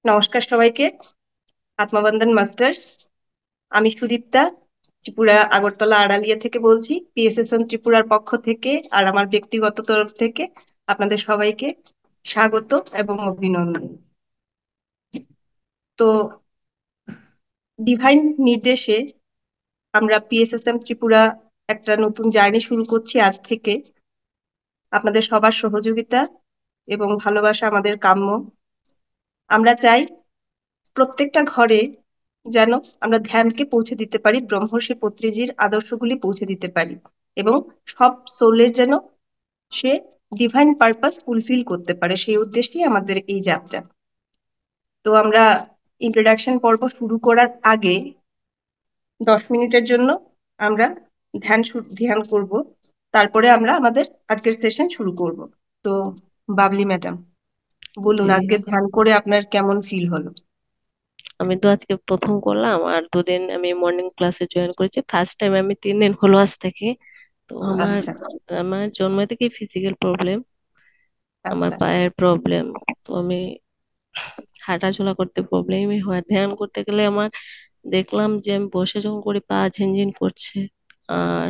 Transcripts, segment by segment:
নমস্কার সবাইকে। আত্মবন্ধন মাস্টার্স। আমি সুদীপ্তা, ত্রিপুরা আগরতলা আড়ালিয়া থেকে বলছি, পিএসএসএম ত্রিপুরার পক্ষ থেকে আর আমার ব্যক্তিগত তরফ থেকে আপনাদের সবাইকে স্বাগত এবং অভিনন্দন। তো ডিভাইন নির্দেশে আমরা পিএসএসএম ত্রিপুরা একটা নতুন জার্নি শুরু করছি আজ থেকে। আপনাদের সবার সহযোগিতা এবং ভালোবাসা আমাদের কাম্য। আমরা চাই প্রত্যেকটা ঘরে যেন আমরা ধ্যানকে পৌঁছে দিতে পারি, ব্রহ্মর্ষি পত্রিজির আদর্শগুলি পৌঁছে দিতে পারি এবং সব সোলের যেন সে ডিভাইন পারপাস ফুলফিল করতে পারে, সেই উদ্দেশ্যেই আমাদের এই যাত্রা। তো আমরা ইন্ট্রোডাকশন পর্ব শুরু করার আগে 10 মিনিটের জন্য আমরা ধ্যান করব, তারপরে আমরা আমাদের আজকের সেশন শুরু করব। তো বাবলি ম্যাডাম, বলুন জি, আজকে ধ্যান করে আপনার কেমন ফিল হলো? আমি তো আজকে প্রথম করলাম। আর দুদিন আমি মর্নিং ক্লাসে জয়েন করেছি। ফার্স্ট টাইম আমি 3 দিন হলো আজ থেকে। তো আমার আচ্ছা। আমার জন্ম থেকে ফিজিক্যাল প্রবলেম, আমার আচ্ছা। পায়ের প্রবলেম। তো আমি হাঁটাচলা করতে প্রবলেমই হয়। ধ্যান করতে গেলে আমার দেখলাম যে আমি বসে যখন করি পা ঝিনঝিন করছে। আর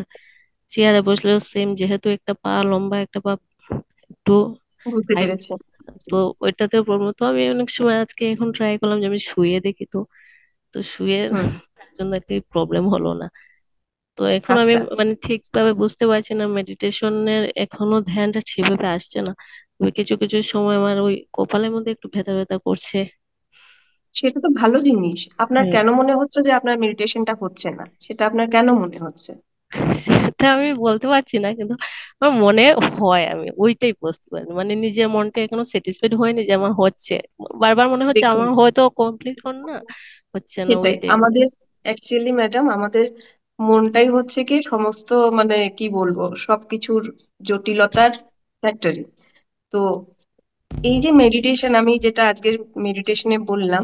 চেয়ারে বসলেও সেম, যেহেতু একটা পা লম্বা একটা পা একটু বুঝতে হাইট, পেরেছি। তো ওইটাতে প্রবলেম। তো আমি অনেক সময় আজকে এখন ট্রাই করলাম যে আমি শুয়ে দেখি। তো তো শুয়ে হুম। তার জন্য আর কি প্রবলেম হলো না। তো এখন আমি আচ্ছা, মানে ঠিকভাবে বুঝতে পারছি না, মেডিটেশনের এখনো ধ্যানটা সেভাবে আসছে না। ওই কিছু কিছু সময় আমার ওই কপালের মধ্যে একটু ব্যথা ব্যথা করছে। সেটা তো ভালো জিনিস। আপনার হ্যাঁ, কেন মনে হচ্ছে যে আপনার মেডিটেশনটা হচ্ছে না, সেটা আপনার কেন মনে হচ্ছে? সেটা আমি বলতে পারছি না, কিন্তু আমার মনে হয়, আমি ওইটাই বুঝতে পারি না। মানে নিজের মনটা এখনো স্যাটিসফাইড হয়নি যে আমার হচ্ছে। বারবার মনে হচ্ছে দেখুন, আমার হয়তো কমপ্লিট হন না, হচ্ছে না, সেটাই ওইটাই। আমাদের অ্যাকচুয়ালি ম্যাডাম, আমাদের মনটাই হচ্ছে কি সমস্ত, মানে কি বলবো, সবকিছুর জটিলতার ফ্যাক্টরি। তো এই যে মেডিটেশন, আমি যেটা আজকের মেডিটেশনে বললাম,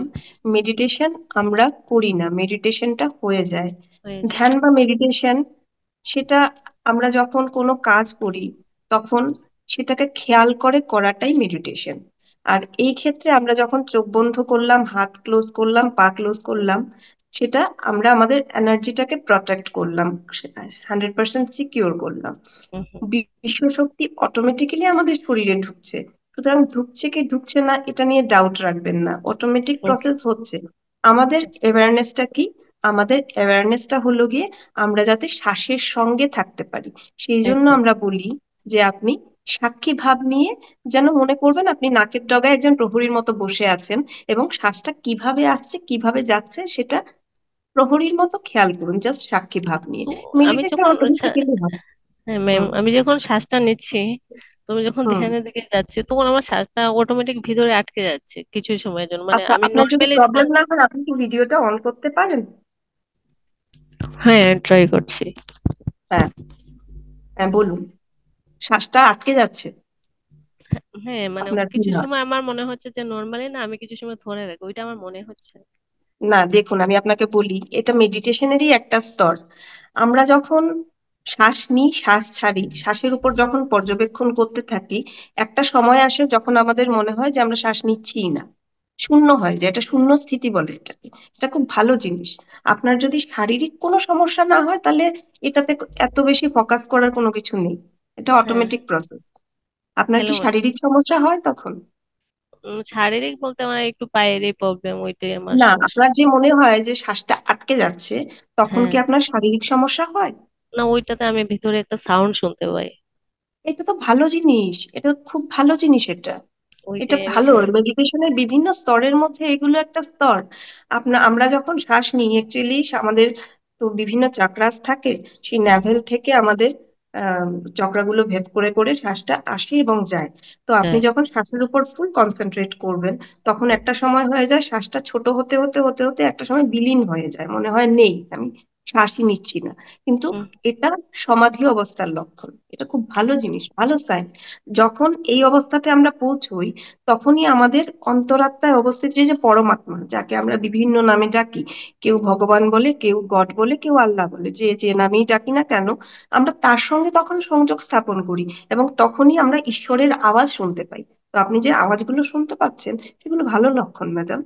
মেডিটেশন আমরা করি না, মেডিটেশনটা হয়ে যায়। হয়েছে। ধ্যান বা মেডিটেশন, সেটা আমরা যখন কোনো কাজ করি তখন সেটাকে খেয়াল করে করাটাই মেডিটেশন। আর এই ক্ষেত্রে আমরা যখন চোখ বন্ধ করলাম, হাত ক্লোজ করলাম, পা ক্লোজ করলাম, সেটা আমরা আমাদের এনার্জিটাকে প্রটেক্ট করলাম, 100% সিকিউর করলাম। হুম, হুম। বিশ্ব শক্তি অটোমেটিক্যালি আমাদের শরীরে ঢুকছে। সুতরাং ঢুকছে কি ঢুকছে না এটা নিয়ে ডাউট রাখবেন না, অটোমেটিক ওকে। প্রসেস হচ্ছে। আমাদের অ্যাওয়ারনেসটা কি? আমাদের অ্যাওয়ারনেসটা হলো গিয়ে আমরা যাতে শ্বাসের সঙ্গে থাকতে পারি। সেই জন্য একদম। আমরা বলি যে আপনি সাক্ষী ভাব নিয়ে যেন মনে করবেন আপনি নাকের ডগায় একজন প্রহরীর মতো বসে আছেন, এবং শ্বাসটা কিভাবে আসছে কিভাবে যাচ্ছে সেটা প্রহরীর মতো খেয়াল করুন, জাস্ট সাক্ষী ভাব নিয়ে। তো আমি মেডিটেশন যখন অটোমেটিক্যালি হয়। হ্যাঁ ম্যাম, হুম। আমি যখন শ্বাসটা নিচ্ছি, তুমি যখন হুম। ধ্যানের দিকে যাচ্ছি, তখন আমার শ্বাসটা অটোমেটিক ভিতরে আটকে যাচ্ছে কিছু সময়ের জন্য। মানে আচ্ছা, আমি আপনার যদি নর্মালি যেটা, প্রবলেম না হয় আপনি কি ভিডিওটা অন করতে পারেন? হ্যাঁ ট্রাই করছি। হ্যাঁ। হ্যাঁ, বলুন। শ্বাসটা আটকে যাচ্ছে, হ্যাঁ মানে আপনার কি কিছু হয়? সময় আমার মনে হচ্ছে যে নর্মালি না, আমি কিছু সময় ধরে রাখি, ওইটা আমার মনে হচ্ছে। না, দেখুন আমি আপনাকে বলি, এটা মেডিটেশনেরই একটা স্তর। আমরা যখন শ্বাস নিই, শ্বাস ছাড়ি, শ্বাসের উপর যখন পর্যবেক্ষণ করতে থাকি, একটা সময় আসে যখন আমাদের মনে হয় যে আমরা শ্বাস নিচ্ছিই না, শূন্য হয়, যে এটা শূন্য স্থিতি বলে এটাকে। এটা খুব ভালো জিনিস। আপনার যদি শারীরিক কোনো সমস্যা না হয় তাহলে এটাতে এত বেশি ফোকাস করার কোনো কিছু নেই, এটা হ্যাঁ। Automatic process. আপনার কি হ্যালো। শারীরিক সমস্যা হয় তখন? শারীরিক বলতে আমার একটু পায়েরই প্রবলেম, ওইটাই আমার না, সমস্যা। আপনার যে মনে হয় যে শ্বাসটা আটকে যাচ্ছে, তখন হ্যাঁ। কি আপনার শারীরিক সমস্যা হয়? না, ওইটাতে আমি ভিতরে একটা সাউন্ড শুনতে পাই। এটা তো ভালো জিনিস, এটা খুব ভালো জিনিস এটা। এটা ওইটাই আমি ভালো, মেডিটেশনের বিভিন্ন স্তরের মধ্যে এগুলো একটা স্তর। আমরা যখন শ্বাস নিই, অ্যাকচুয়ালি আমাদের তো বিভিন্ন চাকরাস থাকে, সেই হুম, ন্যাভেল থেকে আমাদের আহ চক্রাগুলো ভেদ করে করে শ্বাসটা আসে এবং যায়। তো আপনি যাই। যখন শ্বাসের উপর ফুল কনসেন্ট্রেট করবেন, তখন একটা সময় হয়ে যায় শ্বাসটা ছোট হতে হতে হতে হতে একটা সময় বিলীন হয়ে যায়, মনে হয় নেই, আমি শ্বাসই নিচ্ছি না। কিন্তু হুম। এটা সমাধি অবস্থার লক্ষণ, এটা খুব ভালো জিনিস, ভালো সাইন। যখন এই অবস্থাতে আমরা পৌঁছই, তখনই আমাদের অন্তরাত্মায় অবস্থিত যে যে পরমাত্মা, যাকে আমরা বিভিন্ন নামে ডাকি, কেউ ভগবান বলে, কেউ গড বলে, কেউ আল্লাহ বলে, যে যে নামেই ডাকি না কেন, আমরা তার সঙ্গে তখন সংযোগ স্থাপন করি, এবং তখনই আমরা ঈশ্বরের আওয়াজ শুনতে পাই। তো আপনি যে আওয়াজগুলো শুনতে পাচ্ছেন, সেগুলো ভালো লক্ষণ ম্যাডাম।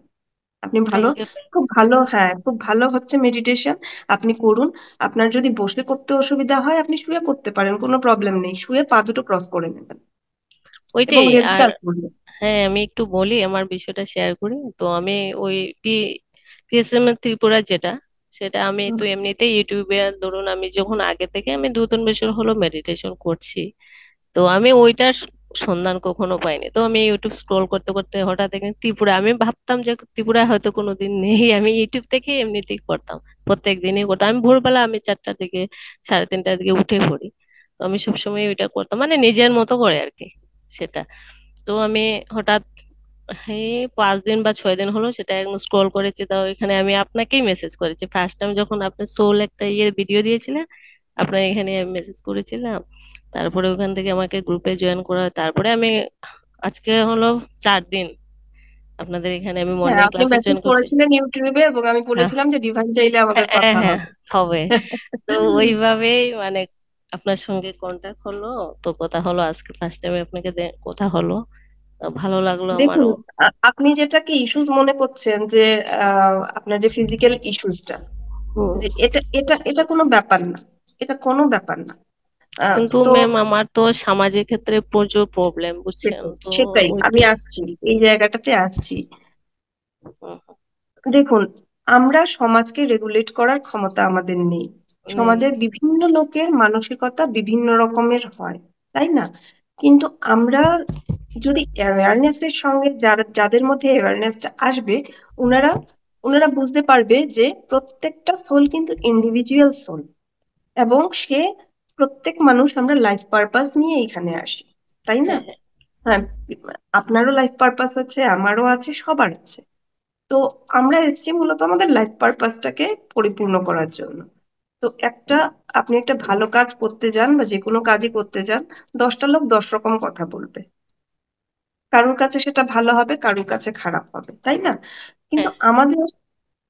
আপনি ভালো, থ্যাংক ইউ। খুব ভালো, হ্যাঁ খুব ভালো হচ্ছে মেডিটেশন। আপনি করুন। আপনার যদি বসে করতে অসুবিধা হয় আপনি শুয়ে করতে পারেন, কোনো প্রবলেম নেই, শুয়ে পা দুটো ক্রস করে নেবেন এবং ওইটাই। আর রেগুলার করবেন। হ্যাঁ, আমি একটু বলি, আমার বিষয়টা শেয়ার করি। তো আমি ওই পিএসএম এর ত্রিপুরা যেটা, সেটা আমি হুম। তো এমনিতেই ইউটিউবে, ধরুন আমি যখন আগে থেকে আমি 2-3 বছর হলো মেডিটেশন করছি, তো আমি ওইটার সন্ধান কখনো পাইনি। তো আমি ইউটিউব স্ক্রোল করতে করতে হঠাৎ দেখি ত্রিপুরা। আমি ভাবতাম যে ত্রিপুরায় হয়তো কোনোদিন নেই, আমি ইউটিউব থেকে এমনিতেই করতাম, প্রত্যেক দিনই করতাম। আমি ভোরবেলা আমি 4টার দিকে, 3:30টার দিকে উঠে পড়ি। তো আমি সবসময় ওইটা করতাম, মানে নিজের মতো করে আর কি সেটা। তো আমি হঠাৎ এই 5 দিন বা 6 দিন হলো সেটা একদম স্ক্রোল করেছি, তাও এখানে আমি আপনাকেই মেসেজ করেছি ফার্স্ট টাইম যখন আপনি সোল একটা ভিডিও দিয়েছিলেন। আপনার এখানে আমি মেসেজ করেছিলাম, তারপরে ওখান থেকে আমাকে গ্রুপে জয়েন করা হয়। তারপরে আমি আজকে হলো 4 দিন আপনাদের এখানে আমি হ্যাঁ মর্নিং আপনি ক্লাসে মেসেজ জয়েন করছি। করেছিলেন ইউটিউবে এবং আমি হ্যাঁ, বলেছিলাম যে ডিভাইন চাইলে আমাদের হ্যাঁ, কথা হ্যাঁ, হবে। হবে। তো ওইভাবেই মানে আপনার সঙ্গে কন্টাক্ট হলো, তো কথা হলো আজকে ফার্স্ট টাইমে আপনাকে কথা হলো। তো ভালো লাগলো দেখুন, আমারও। আপনি যেটাকে ইস্যুস মনে করছেন যে আপনার যে ফিজিক্যাল ইস্যুসটা, হুম। যে এটা এটা এটা কোনো ব্যাপার না, এটা কোনো ব্যাপার না। কিন্তু তো ম্যাম আমার তো সামাজিক ক্ষেত্রে প্রচুর প্রবলেম, বুঝছেন সেটাই তো। সেটাই ওই আমি আসছি, এই জায়গাটাতে আসছি। হুম, দেখুন, আমরা সমাজকে রেগুলেট করার ক্ষমতা আমাদের নেই। নেই। সমাজের বিভিন্ন লোকের মানসিকতা বিভিন্ন রকমের হয়, তাই না? কিন্তু আমরা যদি অ্যাওয়ারনেস এর সঙ্গে, যাদের মধ্যে অ্যাওয়ারনেসটা আসবে, ওনারা ওনারা বুঝতে পারবে যে প্রত্যেকটা সোল কিন্তু ইন্ডিভিজুয়াল সোল, এবং সে প্রত্যেক মানুষ আমরা লাইফ পারপাস নিয়ে এখানে আসি, তাই না? হ্যাঁ, হ্যাঁ, হ্যাঁ, আপনারও লাইফ পারপাস আছে, আমারও আছে, সবার আছে। তো আমরা এসেছি মূলত আমাদের লাইফ পারপাসটাকে পরিপূর্ণ করার জন্য। তো আপনি একটা ভালো কাজ করতে যান বা যে কোনো কাজই করতে যান, 10টা লোক 10 রকম কথা বলবে। কারোর কাছে সেটা ভালো হবে, কারোর কাছে খারাপ হবে, তাই না? কিন্তু হ্যাঁ, আমাদের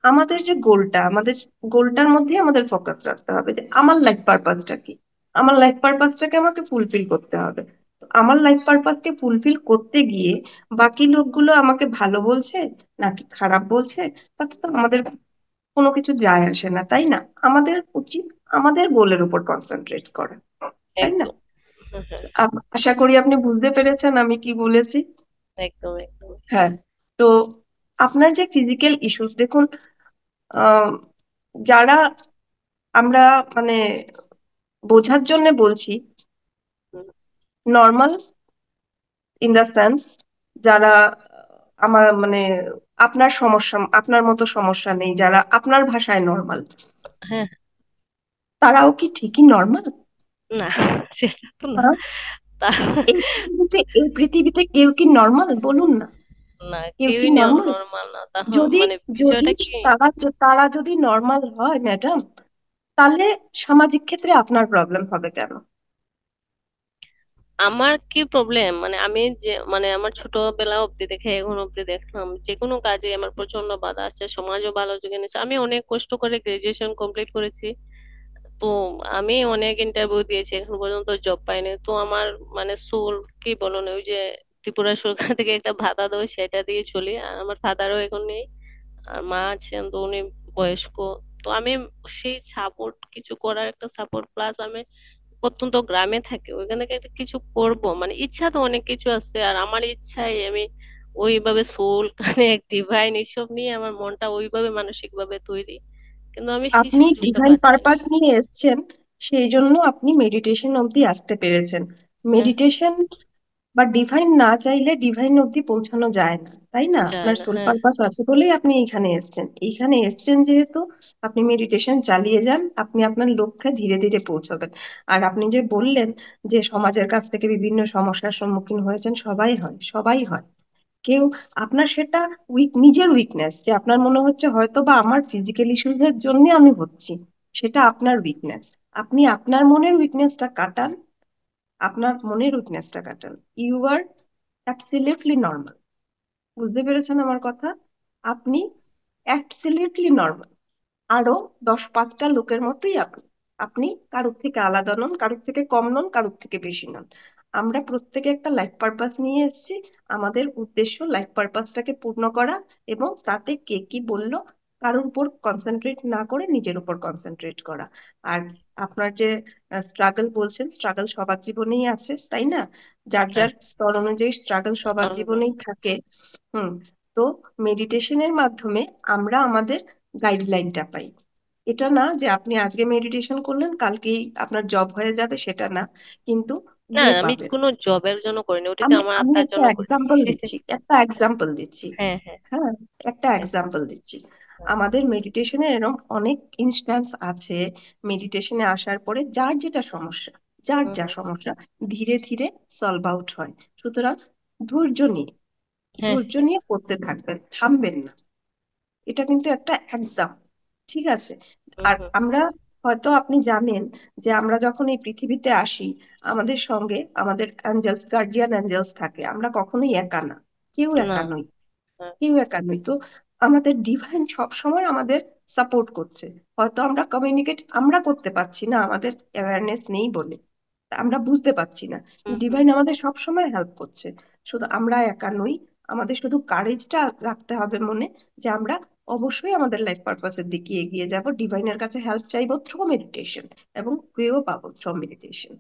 আমাদের যে গোলটা, আমাদের গোলটার মধ্যে আমাদের ফোকাস রাখতে হবে যে আমার লাইফ পারপাসটা কি। আমার লাইফ পারপাসটাকে আমাকে ফুলফিল করতে হবে। তো আমার লাইফ পারপাসকে ফুলফিল করতে গিয়ে বাকি লোকগুলো আমাকে ভালো বলছে নাকি খারাপ বলছে, তাতে তো আমাদের কোনো কিছু যায় আসে না, তাই না? আমাদের উচিত আমাদের গোলের উপর কনসেন্ট্রেট করা, তাই না? একদম। হ্যাঁ, হ্যাঁ, আশা করি আপনি বুঝতে পেরেছেন আমি কি বলেছি। একদম, একদম। হ্যাঁ। তো আপনার যে ফিজিক্যাল ইস্যুস, দেখুন, আহ, যারা আমরা মানে বোঝার জন্য বলছি, হুম, নর্মাল ইন দা সেন্স, যারা আমার মানে আপনার সমস্যা, আপনার মতো সমস্যা নেই, যারা আপনার ভাষায় নর্মাল, হ্যাঁ। তারাও কি ঠিকই নর্মাল? না, সেটা তো না। তা এই পৃথিবীতে কেউ কি নর্মাল, বলুন না? না, কেউ কি কেউই নর্মাল? নর্মাল না। তাহলে যদি মানে যদি বিষয়টা কি, তারা যদি নর্মাল হয় ম্যাডাম, তাহলে সামাজিক ক্ষেত্রে আপনার প্রবলেম হবে কেন? আমার কি প্রবলেম, মানে আমি যে মানে আমার ছোটবেলা অব্দি দেখে এখন অব্দি দেখলাম যে কোনো কাজে আমার প্রচন্ড বাধা আসছে, সমাজও ভালো যোগে নিচ্ছে। আমি অনেক কষ্ট করে গ্রাজুয়েশন কমপ্লিট করেছি। তো আমি অনেক ইন্টারভিউ দিয়েছি, এখন পর্যন্ত জব পাইনি। তো আমার মানে সোল, কি বলুন, ওই যে ত্রিপুরা সরকার থেকে একটা ভাতা দেয় সেটা দিয়ে চলি। আর আমার ফাদারও এখন নেই, আর মা আছেন তো উনি বয়স্ক। তো আমি সেই সাপোর্ট, কিছু করার একটা সাপোর্ট, প্লাস আমি প্রত্যন্ত গ্রামে থাকি, ওইখানে থেকে একটা কিছু করব, মানে ইচ্ছা তো অনেক কিছু আছে। আর আমার ইচ্ছাই আমি ওইভাবে সোল কানেক্ট ডিভাইন এসব নিয়ে আমার মনটা ওইভাবে মানসিক ভাবে তৈরি, কিন্তু আমি সেই আপনি সুযোগটা ডিভাইন পাচ্ছি না। পারপাস নিয়ে এসেছেন, সেই জন্য আপনি মেডিটেশন অবধি আসতে পেরেছেন। হ্যাঁ, মেডিটেশন বা ডিভাইন না চাইলে ডিভাইন অবধি পৌঁছানো যায় না, তাই না? যায় আপনার না। সোল হ্যাঁ, পারপাস আছে বলেই আপনি এইখানে এসেছেন। এইখানে এসেছেন যেহেতু, আপনি মেডিটেশন চালিয়ে যান, আপনি আপনার লক্ষ্যে ধীরে ধীরে পৌঁছবেন। আর আপনি যে বললেন যে সমাজের কাছ থেকে বিভিন্ন সমস্যার সম্মুখীন হয়েছেন, সবাই হয়, সবাই হয়। কেউ, আপনার সেটা নিজের উইকনেস, যে আপনার মনে হচ্ছে হয়তো বা আমার ফিজিক্যাল ইস্যুস এর জন্য আমি হচ্ছি, সেটা আপনার উইকনেস। আপনি আপনার মনের উইকনেসটা কাটান, আপনার মনের উইকনেসটা কাটান। You are absolutely normal. বুঝতে পেরেছেন আমার কথা? আপনি অ্যাবসলিউটলি নর্মাল। আরো 10-5টা লোকের মতোই আপনি। আপনি কারোর থেকে আলাদা নন, কারোর থেকে কম নন, কারোর থেকে বেশি নন। আমরা প্রত্যেকে একটা লাইফ পারপাস নিয়ে এসেছি। আমাদের উদ্দেশ্য লাইফ পারপাসটাকে পূর্ণ করা, এবং তাতে কে কি বললো কারোর উপর কনসেন্ট্রেট না করে নিজের উপর কনসেন্ট্রেট করা। আর আপনার যে স্ট্রাগল বলছেন, স্ট্রাগল সবার জীবনেই আছে, তাই না? যার হ্যাঁ, যার স্তর অনুযায়ী স্ট্রাগল সবার অনেক। জীবনেই থাকে। হুম। তো মেডিটেশনের মাধ্যমে আমরা আমাদের গাইডলাইনটা পাই। এটা না যে আপনি আজকে মেডিটেশন করলেন কালকেই আপনার জব হয়ে যাবে, সেটা না, কিন্তু না, ওয়ে আমি পাবেন। কোনো জবের জন্য করিনি, ওটা তো আমি আমার আমি আত্মার একটা জন্য করছি। এক্সাম্পল দিচ্ছি, একটা এক্সাম্পল দিচ্ছি। হ্যাঁ, হ্যাঁ। হ্যাঁ, একটা একদম। এক্সাম্পল দিচ্ছি। হ্যাঁ। আমাদের মেডিটেশনে এরকম অনেক ইনস্ট্যান্স আছে। মেডিটেশনে আসার পরে যার যেটা সমস্যা, যার হুম, যা হুম। সমস্যা ধীরে ধীরে সলভ আউট হয়। সুতরাং ধৈর্য নিয়ে, হ্যাঁ, ধৈর্য হ্যাঁ। নিয়ে করতে থাকবেন, থামবেন না। এটা কিন্তু একটা এক্সাম, ঠিক আছে? হুম, আর হুম। আমরা, হয়তো আপনি জানেন যে আমরা যখন এই পৃথিবীতে আসি, আমাদের সঙ্গে আমাদের অ্যাঞ্জেলস, গার্জিয়ান অ্যাঞ্জেলস থাকে। আমরা কখনোই একা না, কেউ না। একা নই, হ্যাঁ। কেউ একা নই। তো আমাদের ডিভাইন সব সময় আমাদের সাপোর্ট করছে। হয়তো আমরা কমিউনিকেট আমরা করতে পারছি না, আমাদের অ্যাওয়ারনেস নেই বলে, আমরা বুঝতে পারছি না। হুম, হুম। ডিভাইন আমাদের সব সময় হেল্প করছে। শুধু আমরা একা নই। আমাদের শুধু কারেজটা রাখতে হবে মনে, যে আমরা অবশ্যই আমাদের লাইফ পারপাসের দিকে এগিয়ে যাব, ডিভাইনের কাছে হেল্প চাইবো থ্রু মেডিটেশন, এবং পেয়েও পাবো থ্রু মেডিটেশন।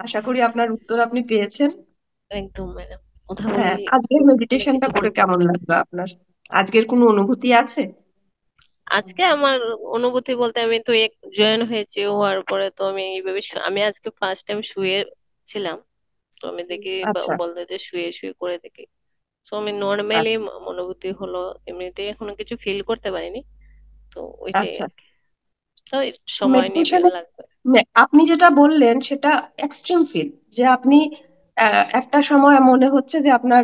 আশা করি আপনার উত্তর আপনি পেয়েছেন। একদম ম্যাডাম, কথা হ্যাঁ, বলে আজকের অনেক মেডিটেশনটা কিছু করে জানতে কেমন পারলাম। লাগলো আপনার? আজকের কোনো অনুভূতি আছে? আজকে আমার অনুভূতি বলতে, আমি তো এক জয়েন হয়েছি, হওয়ার পরে তো আমি এইভাবে আমি আজকে ফার্স্ট টাইম শুয়ে ছিলাম। তো আমি দেখি আচ্ছা, বলতে যে শুয়ে শুয়ে করে দেখি। তো আমি নর্মালি আচ্ছা, অনুভূতি হলো, এমনিতে এখনো কিছু ফিল করতে পারিনি। তো ওইটাই আচ্ছা। আর কি। তো এই সময় নিবে মেডিটেশনে লাগবে। আপনি যেটা বললেন সেটা এক্সট্রিম ফিল, যে আপনি হুম, একটা সময় মনে হচ্ছে যে আপনার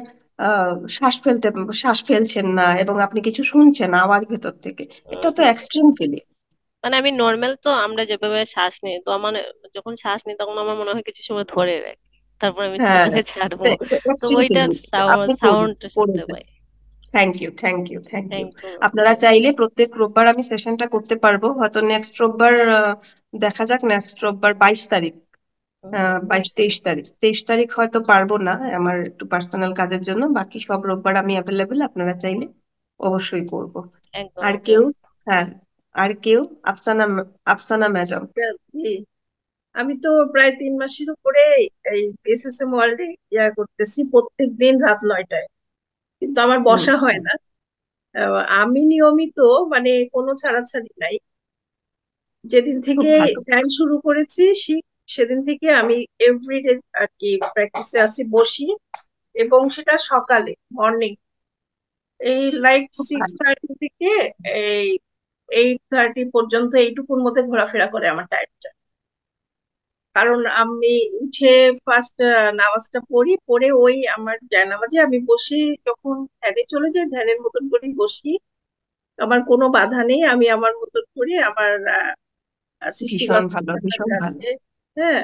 শ্বাস ফেলতে, শ্বাস ফেলছেন না, এবং আপনি কিছু শুনছেন আওয়াজ ভেতর থেকে। হুম, এটা তো হুম। Extreme feeling. মানে আমি নর্মাল তো আমরা যেভাবে শ্বাস নিই, তো আমার যখন শ্বাস নিই তখন আমার মনে হয় কিছু সময় ধরে রাখি, তারপর আমি হ্যাঁ, ছাড়বো। এটা এটা তো এক্সট্রিম ওইটা ফিলিং। আপনি করুন, সাউন্ডটা শুনতে করেছেন। পাই। Thank you, thank you, thank you. Thank you. আপনারা চাইলে প্রত্যেক রোববার আমি সেশনটা করতে পারবো, হয়তো নেক্সট রোববার, দেখা যাক, নেক্সট রোববার 22 তারিখ, 22 23 তারিখ, 23 তারিখ হয়তো পারবো না, আমার একটু পার্সোনাল কাজের জন্য। বাকি সব রোববার আমি অ্যাভেলেবেল, আপনারা চাইলে অবশ্যই করব। একদম আর ওকে। কেউ? হ্যাঁ, আর কেউ? আফসানা, আফসানা ম্যাডাম। জি, আমি তো প্রায় 3 মাসের উপরে এই এসএসএম ওয়ার্ল্ডে করতেছি প্রত্যেক দিন রাত 9টায়, কিন্তু আমার হুম, বসা হয় না। আমি নিয়মিত, মানে কোনো ছাড়াছাড়ি নাই। যেদিন খুব থেকে ভালো। ধ্যান শুরু করেছি সেদিন থেকে আমি এভরিডে আর কি প্র্যাকটিসে আসি, বসি, এবং সেটা সকালে, মর্নিং, এই লাইক খুব সিক্স ভালো। থার্টি থেকে এই 8:30 পর্যন্ত, এইটুকুর মধ্যে ঘোরাফেরা করে আমার টাইম। কারণ আমি উঠে ফার্স্ট নামাজটা পড়ি, পড়ে ওই আমার জায়নামাজে আমি বসি। যখন ধ্যানে চলে যাই, ধ্যানের মতন করে বসি, আমার কোনো বাধা নেই, আমি আমার মতন করি, আমার ভীষণ সৃষ্টিকর্তার ভালো, সাথে ভীষণ ভালো। আছে। হ্যাঁ,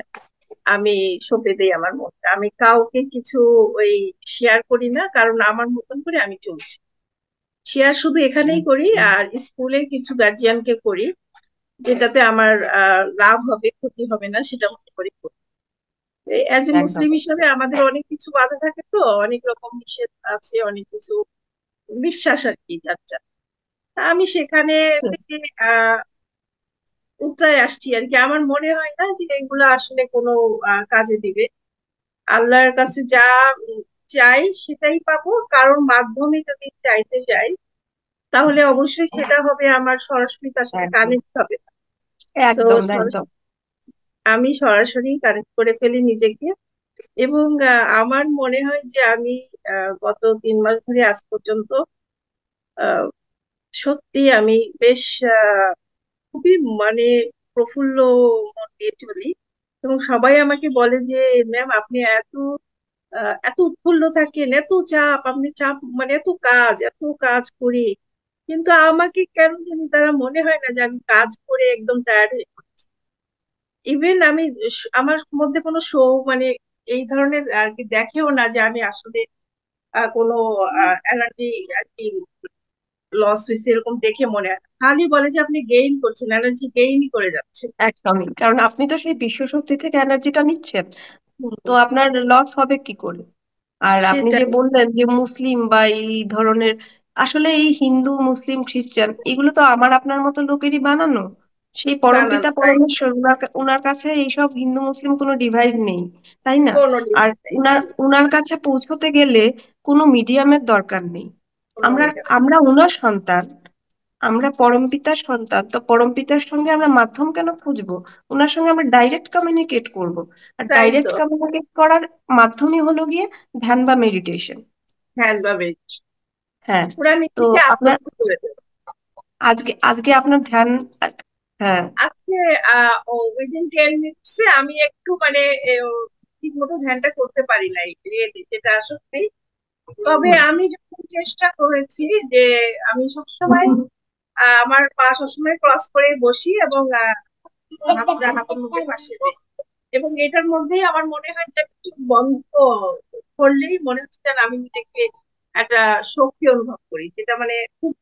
আমি সঁপে দেই আমার মনটা, আমি কাউকে কিছু ওই শেয়ার করি না, কারণ আমার মতন করে আমি চলছি। শেয়ার শুধু এখানেই করি, আর স্কুলে কিছু গার্জিয়ানকে করি, যেটাতে আমার লাভ হবে, ক্ষতি হবে না, সেটা মনে করি করি। অ্যাজ এ একদম। মুসলিম হিসাবে আমাদের অনেক কিছু বাধা থাকে, তো অনেক রকম নিষেধ আছে, অনেক কিছু বিশ্বাস আর কি, যার যার। তা আমি সেখানে থেকে আহ উতরায় আসছি আর কি। আমার মনে হয় না যে এগুলো আসলে কোনো কাজে দিবে। আল্লাহর কাছে যা চাই সেটাই পাবো, কারোর মাধ্যমে যদি চাইতে যাই, তাহলে অবশ্যই সেটা হবে আমার সরাসরি তার সাথে একদম, কানেক্ট হবে না। তো একদম, একদম। আমি সরাসরি কানেক্ট করে ফেলি নিজেকে, এবং আমার মনে হয় যে আমি গত 3 মাস ধরে আজ পর্যন্ত আহ, সত্যি আমি বেশ খুবই, মানে, প্রফুল্ল মন দিয়ে চলি। এবং সবাই আমাকে বলে যে, ম্যাম, আপনি এত উৎফুল্ল থাকেন, এত চাপ, আপনি চাপ, মানে এত কাজ, এত কাজ করি, কিন্তু আমাকে কেন জানি তারা মনে হয় না যে আমি কাজ করে একদম টায়ার্ড হয়ে পড়েছি। ইভেন আমি আমার মধ্যে কোনো শো, মানে এই ধরনের আর কি দেখেও না যে আমি আসলে কোনো এনার্জি আর কি লস হয়েছে এরকম দেখে মনে হয় না। খালি বলে যে আপনি গেইন করছেন, এনার্জি গেইনই করে যাচ্ছে। একদমই, কারণ আপনি তো সেই বিশ্ব শক্তি থেকে এনার্জিটা নিচ্ছেন, তো হুম, আপনার লস হবে কি করে? আর আপনি যে সেটাই। বললেন যে মুসলিম বা এই ধরনের, আসলে এই হিন্দু মুসলিম খ্রিস্টান এগুলো তো আমার আপনার মতো লোকেরই বানানো। সেই বানানো, পরমপিতা রাইট। পরমেশ্বর উনার কাছে এইসব হিন্দু মুসলিম কোনো ডিভাইড নেই, তাই না? কোনো আর ডিফারেন্স নেই, উনার উনার কাছে পৌঁছতে গেলে কোনো মিডিয়ামের দরকার নেই। কোনো আমরা মিডিয়া। আমরা উনার সন্তান, আমরা পরমপিতার সন্তান, তো পরমপিতার সঙ্গে আমরা মাধ্যম কেন খুঁজবো? ওনার সঙ্গে আমরা ডাইরেক্ট কমিউনিকেট করব। আর তাই ডাইরেক্ট তো। কমিউনিকেট করার মাধ্যমই হলো গিয়ে ধ্যান বা মেডিটেশন। হ্যান্ড বা বেজ, হ্যাঁ। পুরা তো নিজেকে আপনার আত্মস্থ করে দেবে। আজকে আজকে আপনার ধ্যান, হ্যাঁ, আজকে উইদিন 10 মিনিটস আমি একটু মানে ঠিক মতো ধ্যানটা করতে পারি নাই, রিয়েলি, যেটা সত্যি। তবে হুম, আমি যখন চেষ্টা করেছি যে আমি সবসময় আমার পা সবসময় ক্রস করে বসি এবং হাতটা হাতের মধ্যে পাশে দিই। এবং এটার মধ্যেই আমার মনে হয় যে একটু বন্ধ করলেই মনে হচ্ছে যেন আমি নিজেকে একটা শক্তি অনুভব করি, যেটা মানে খুব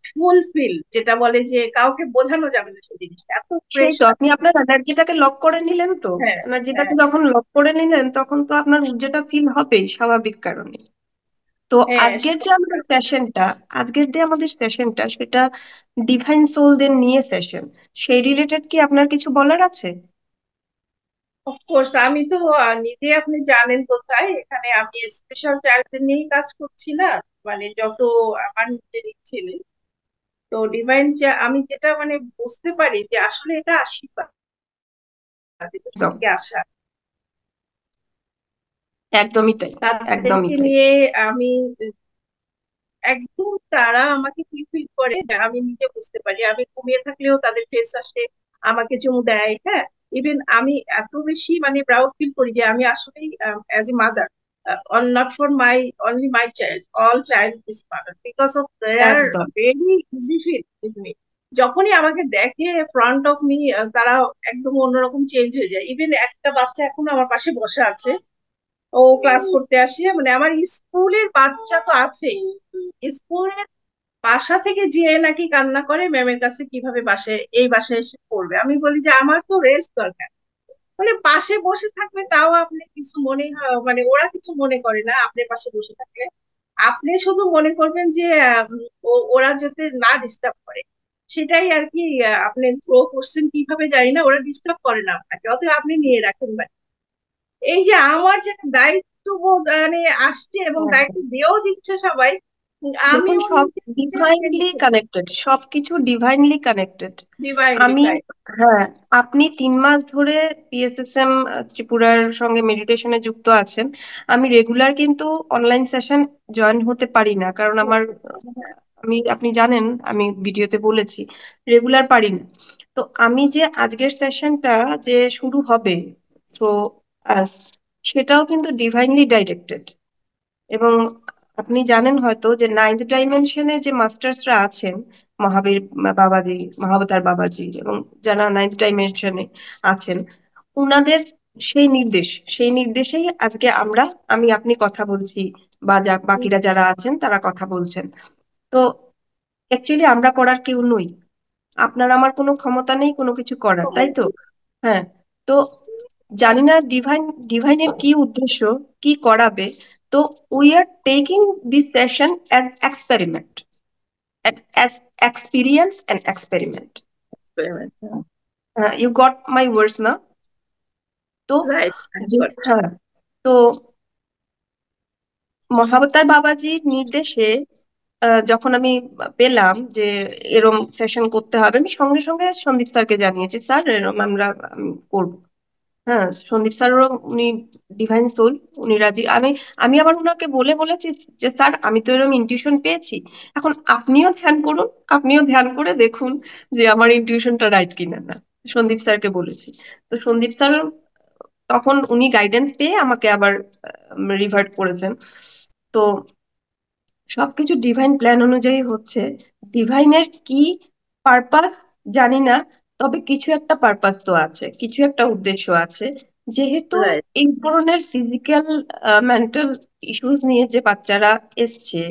ফুলফিল, যেটা বলে যে কাউকে বোঝানো যাবে না, সেই জিনিসটা এত সেই ফ্রেশ তো লাগে। আপনি আপনার এনার্জিটাকে লক করে নিলেন, তো হ্যাঁ, হ্যাঁ, এনার্জিটাকে যখন লক করে নিলেন তখন তো আপনার ঊর্জাটা ফিল হবেই স্বাভাবিক কারণে। তো হ্যাঁ, আজকের যে আমাদের সেশনটা সেটা ডিভাইন সোলদের নিয়ে সেশন। সেই রিলেটেড কি আপনার কিছু বলার আছে? অফকোর্স। আমি তো নিজে, আপনি জানেন কোথায়, এখানে আমি স্পেশাল চাইল্ডদের নিয়েই কাজ করছি না, মানে যত আমার নিজেরই ছেলে। তো ডিভাইন, আমি যেটা মানে বুঝতে পারি যে আসলে এটা আশীর্বাদ, এটা একদম, থেকে আসা। একদমই তাই, একদমই তাদেরকে তাই। নিয়ে আমি একদম, তারা আমাকে কি ফিল করে আমি নিজে বুঝতে পারি। আমি ঘুমিয়ে থাকলেও তাদের ফেস আসে, আমাকে চুমু দেয়। হ্যাঁ, ইভেন আমি এত বেশি মানে প্রাউড ফিল করি যে আমি আসলেই as a mother, not for my only my child, all child is mother because of there একদম, very easy feel with me. যখনই আমাকে দেখে ফ্রন্ট অফ মি, তারা একদম অন্যরকম চেঞ্জ হয়ে যায়। ইভেন একটা বাচ্চা এখন আমার পাশে বসে আছে, ও ক্লাস করতে আসে, মানে আমার স্কুলের বাচ্চা তো আছেই, স্কুলের বাসা থেকে যেয়ে নাকি কান্না করে ম্যামের কাছে কিভাবে বাসায়, এই বাসায় এসে পড়বে। আমি বলি যে আমার তো রেস্ট দরকার। মানে পাশে বসে থাকবে তাও আপনি কিছু মনে হয়, মানে ওরা কিছু মনে করে না আপনার পাশে বসে থাকলে। আপনি শুধু মনে করবেন যে ওরা যাতে না ডিস্টার্ব করে, সেটাই আর কি। আপনি গ্রো করছেন কিভাবে জানি না, ওরা ডিস্টার্ব করে না আপনাকে, অতএব আপনি নিয়ে রাখেন। এই যে আমার যে একটা দায়িত্ববোধ মানে আসছে এবং দায়িত্ব একদম। দিয়েও দিচ্ছে সবাই, দেখুন, আমিও সব নিজে হাতে ডিভাইনলি নিতে কানেক্টেড, সবকিছু ডিভাইনলি কানেক্টেড। ডিভাইনলি, আমি, তাই। হ্যাঁ, আপনি 3 মাস ধরে পিএসএসএম ত্রিপুরার সঙ্গে মেডিটেশনে যুক্ত আছেন। আমি রেগুলার কিন্তু অনলাইন সেশন জয়েন হতে পারি না, কারণ আমার, আপনি জানেন, আমি ভিডিওতে বলেছি রেগুলার পারি না। তো আমি যে আজকের সেশনটা যে শুরু হবে থ্রো আস, সেটাও কিন্তু ডিভাইনলি ডাইরেক্টেড। এবং আপনি জানেন হয়তো যে নাইন্থ ডাইমেনশনে যে মাস্টার্সরা আছেন, মহাবীর বাবাজি, মহাবতার বাবাজি, এবং যারা নাইন্থ ডাইমেনশনে আছেন, উনাদের সেই নির্দেশেই আজকে আমি আপনি কথা বলছি, বা বাকিরা যারা আছেন তারা কথা বলছেন। তো অ্যাকচুয়ালি আমরা করার কেউ নই, আপনার আমার কোনো ক্ষমতা নেই কোনো কিছু করার, তাই তো? হ্যাঁ। তো জানি না ডিভাইনের কি উদ্দেশ্য, কি করাবে। তো we are taking this session as experiment, as experience and experiment. You got my words না? তো রাইট। হ্যাঁ, তো মহাবতার বাবাজির নির্দেশে যখন আমি পেলাম যে এরম সেশন করতে হবে, আমি সঙ্গে সঙ্গে সন্দীপ স্যারকে জানিয়েছি, স্যার এরম আমি করবো। হ্যাঁ, সন্দীপ স্যারও, উনি ডিভাইন সোল, উনি রাজি। আমি আমি আবার ওনাকে বলেছি যে স্যার আমি তো এরকম ইনটিউশন পেয়েছি, এখন আপনিও ধ্যান করুন, আপনিও ধ্যান করে দেখুন যে আমার ইনটিউশনটা রাইট কিনা না। সন্দীপ স্যারকে বলেছি। তো সন্দীপ স্যার তখন উনি গাইডেন্স পেয়ে আমাকে আবার রিভার্ট করেছেন। তো সবকিছু ডিভাইন প্ল্যান অনুযায়ী হচ্ছে। ডিভাইনের কি পারপাস জানি না, তবে কিছু একটা পারপাস তো আছে, কিছু একটা উদ্দেশ্য আছে। যেহেতু রাইট। এই ধরনের ফিজিক্যাল মেন্টাল ইস্যুস নিয়ে যে বাচ্চারা এসছে,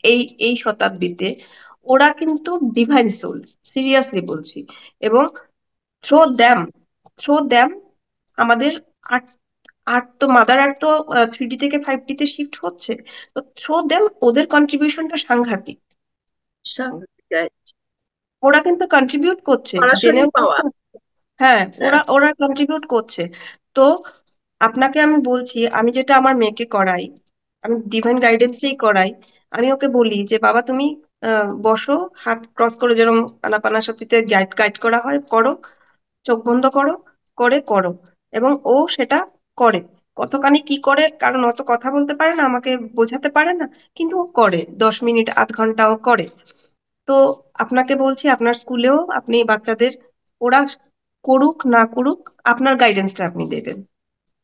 এই এই শতাব্দীতে ওরা কিন্তু ডিভাইন সোল, সিরিয়াসলি বলছি। এবং থ্রো দ্যাম, থ্রো দ্যাম আমাদের আর্ট, আর্ট তো মাদার আর্ট তো 3D থেকে 5D তে শিফট হচ্ছে। তো থ্রো দ্যাম ওদের কন্ট্রিবিউশনটা সাংঘাতিক। সাংঘাতিক। ওরা কিন্তু কন্ট্রিবিউট করছে, সরাসরি জেনেও পাওয়া। করছে। হ্যাঁ, হ্যাঁ, ওরা ওরা কন্ট্রিবিউট করছে। তো আপনাকে আমি বলছি, আমি যেটা আমার মেয়েকে করাই, আমি ডিভাইন গাইডেন্সেই করাই। আমি ওকে বলি যে বাবা তুমি বসো, হাত ক্রস করে, যেরকম আনাপানাসতিতে গাইড গাইড করা হয় করো, চোখ বন্ধ করো, করে করো। এবং ও সেটা করে। কতখানি কি করে, কারণ অত কথা বলতে পারে না, আমাকে বোঝাতে পারে না, কিন্তু ও করে, 10 মিনিট আধ ঘন্টা ও করে। তো আপনাকে বলছি, আপনার স্কুলেও আপনি বাচ্চাদের, ওরা করুক না করুক, আপনার গাইডেন্সটা আপনি দেবেন।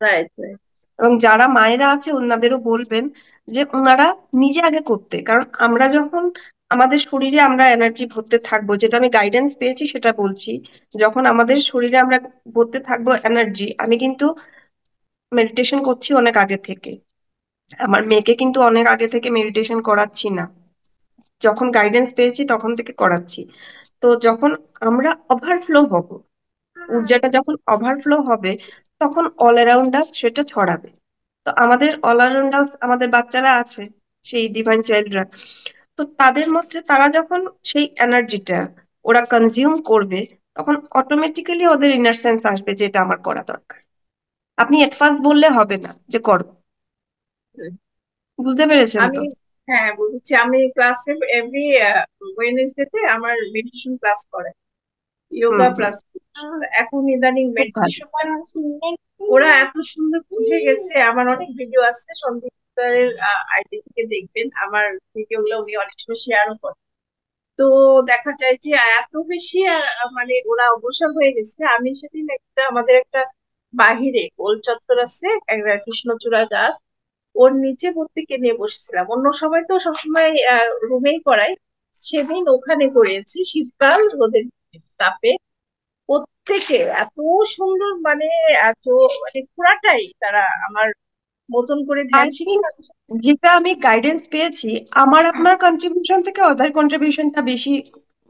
Right right. এবং যারা মায়েরা আছে ওনাদেরও বলবেন যে ওনারা নিজে আগে করতে, কারণ আমরা যখন আমাদের শরীরে আমরা এনার্জি ভরতে থাকবো, যেটা আমি গাইডেন্স পেয়েছি সেটা বলছি, যখন আমাদের শরীরে আমরা ভরতে থাকবো এনার্জি। আমি কিন্তু মেডিটেশন করছি অনেক আগে থেকে, আমার মেয়েকে কিন্তু অনেক আগে থেকে মেডিটেশন করাচ্ছি না, যখন গাইডেন্স পেয়েছি তখন থেকে করাচ্ছি। তো যখন আমরা ওভারফ্লো হব, ঊর্জাটা যখন ওভারফ্লো হবে, তখন অল অ্যারাউন্ড আস সেটা ছড়াবে। তো আমাদের অল অ্যারাউন্ড আস আমাদের বাচ্চারা আছে, সেই ডিভাইন চাইল্ডরা। তো তাদের মধ্যে তারা যখন সেই এনার্জিটা ওরা কনজিউম করবে, তখন অটোমেটিক্যালি ওদের ইনার সেন্স আসবে যে এটা আমার করা দরকার। আপনি এট ফার্স্ট বললে হবে না যে করো। বুঝতে পেরেছেন আমি তো? হ্যাঁ বুঝেছি। আমি ক্লাসে এভরি ওয়েডনেসডে তে আমার মেডিটেশন ক্লাস করে, হুম যোগা হুম। প্লাস। এখন ইদানিং খুব ভালো। মেডিটেশন ওরা এত সুন্দর বুঝে গেছে। আমার অনেক ভিডিও আছে, সন্দীপ স্যারের আইডি থেকে দেখবেন আমার ভিডিও গুলো, উনি অনেক সময় শেয়ারও করেন। তো দেখা যায় যে এত বেশি মানে ওরা অগ্রসর হয়ে গেছে। আমি সেদিন একটা আমাদের একটা বাহিরে গোল চত্বর আছে, একটা কৃষ্ণচূড়া গাছ, ওর নিচে প্রত্যেককে নিয়ে বসেছিলাম। অন্য সময় তো সবসময় রুমেই করাই, সেদিন ওখানে করিয়েছি শীতকাল রোদের তাপে। প্রত্যেকে এত সুন্দর, মানে এত, মানে পুরাটাই তারা আমার মতন করে আই ধ্যান থিঙ্ক শিখছে। যেটা আমি গাইডেন্স পেয়েছি, আমার আপনার কন্ট্রিবিউশন থেকে ওদের কন্ট্রিবিউশনটা বেশি,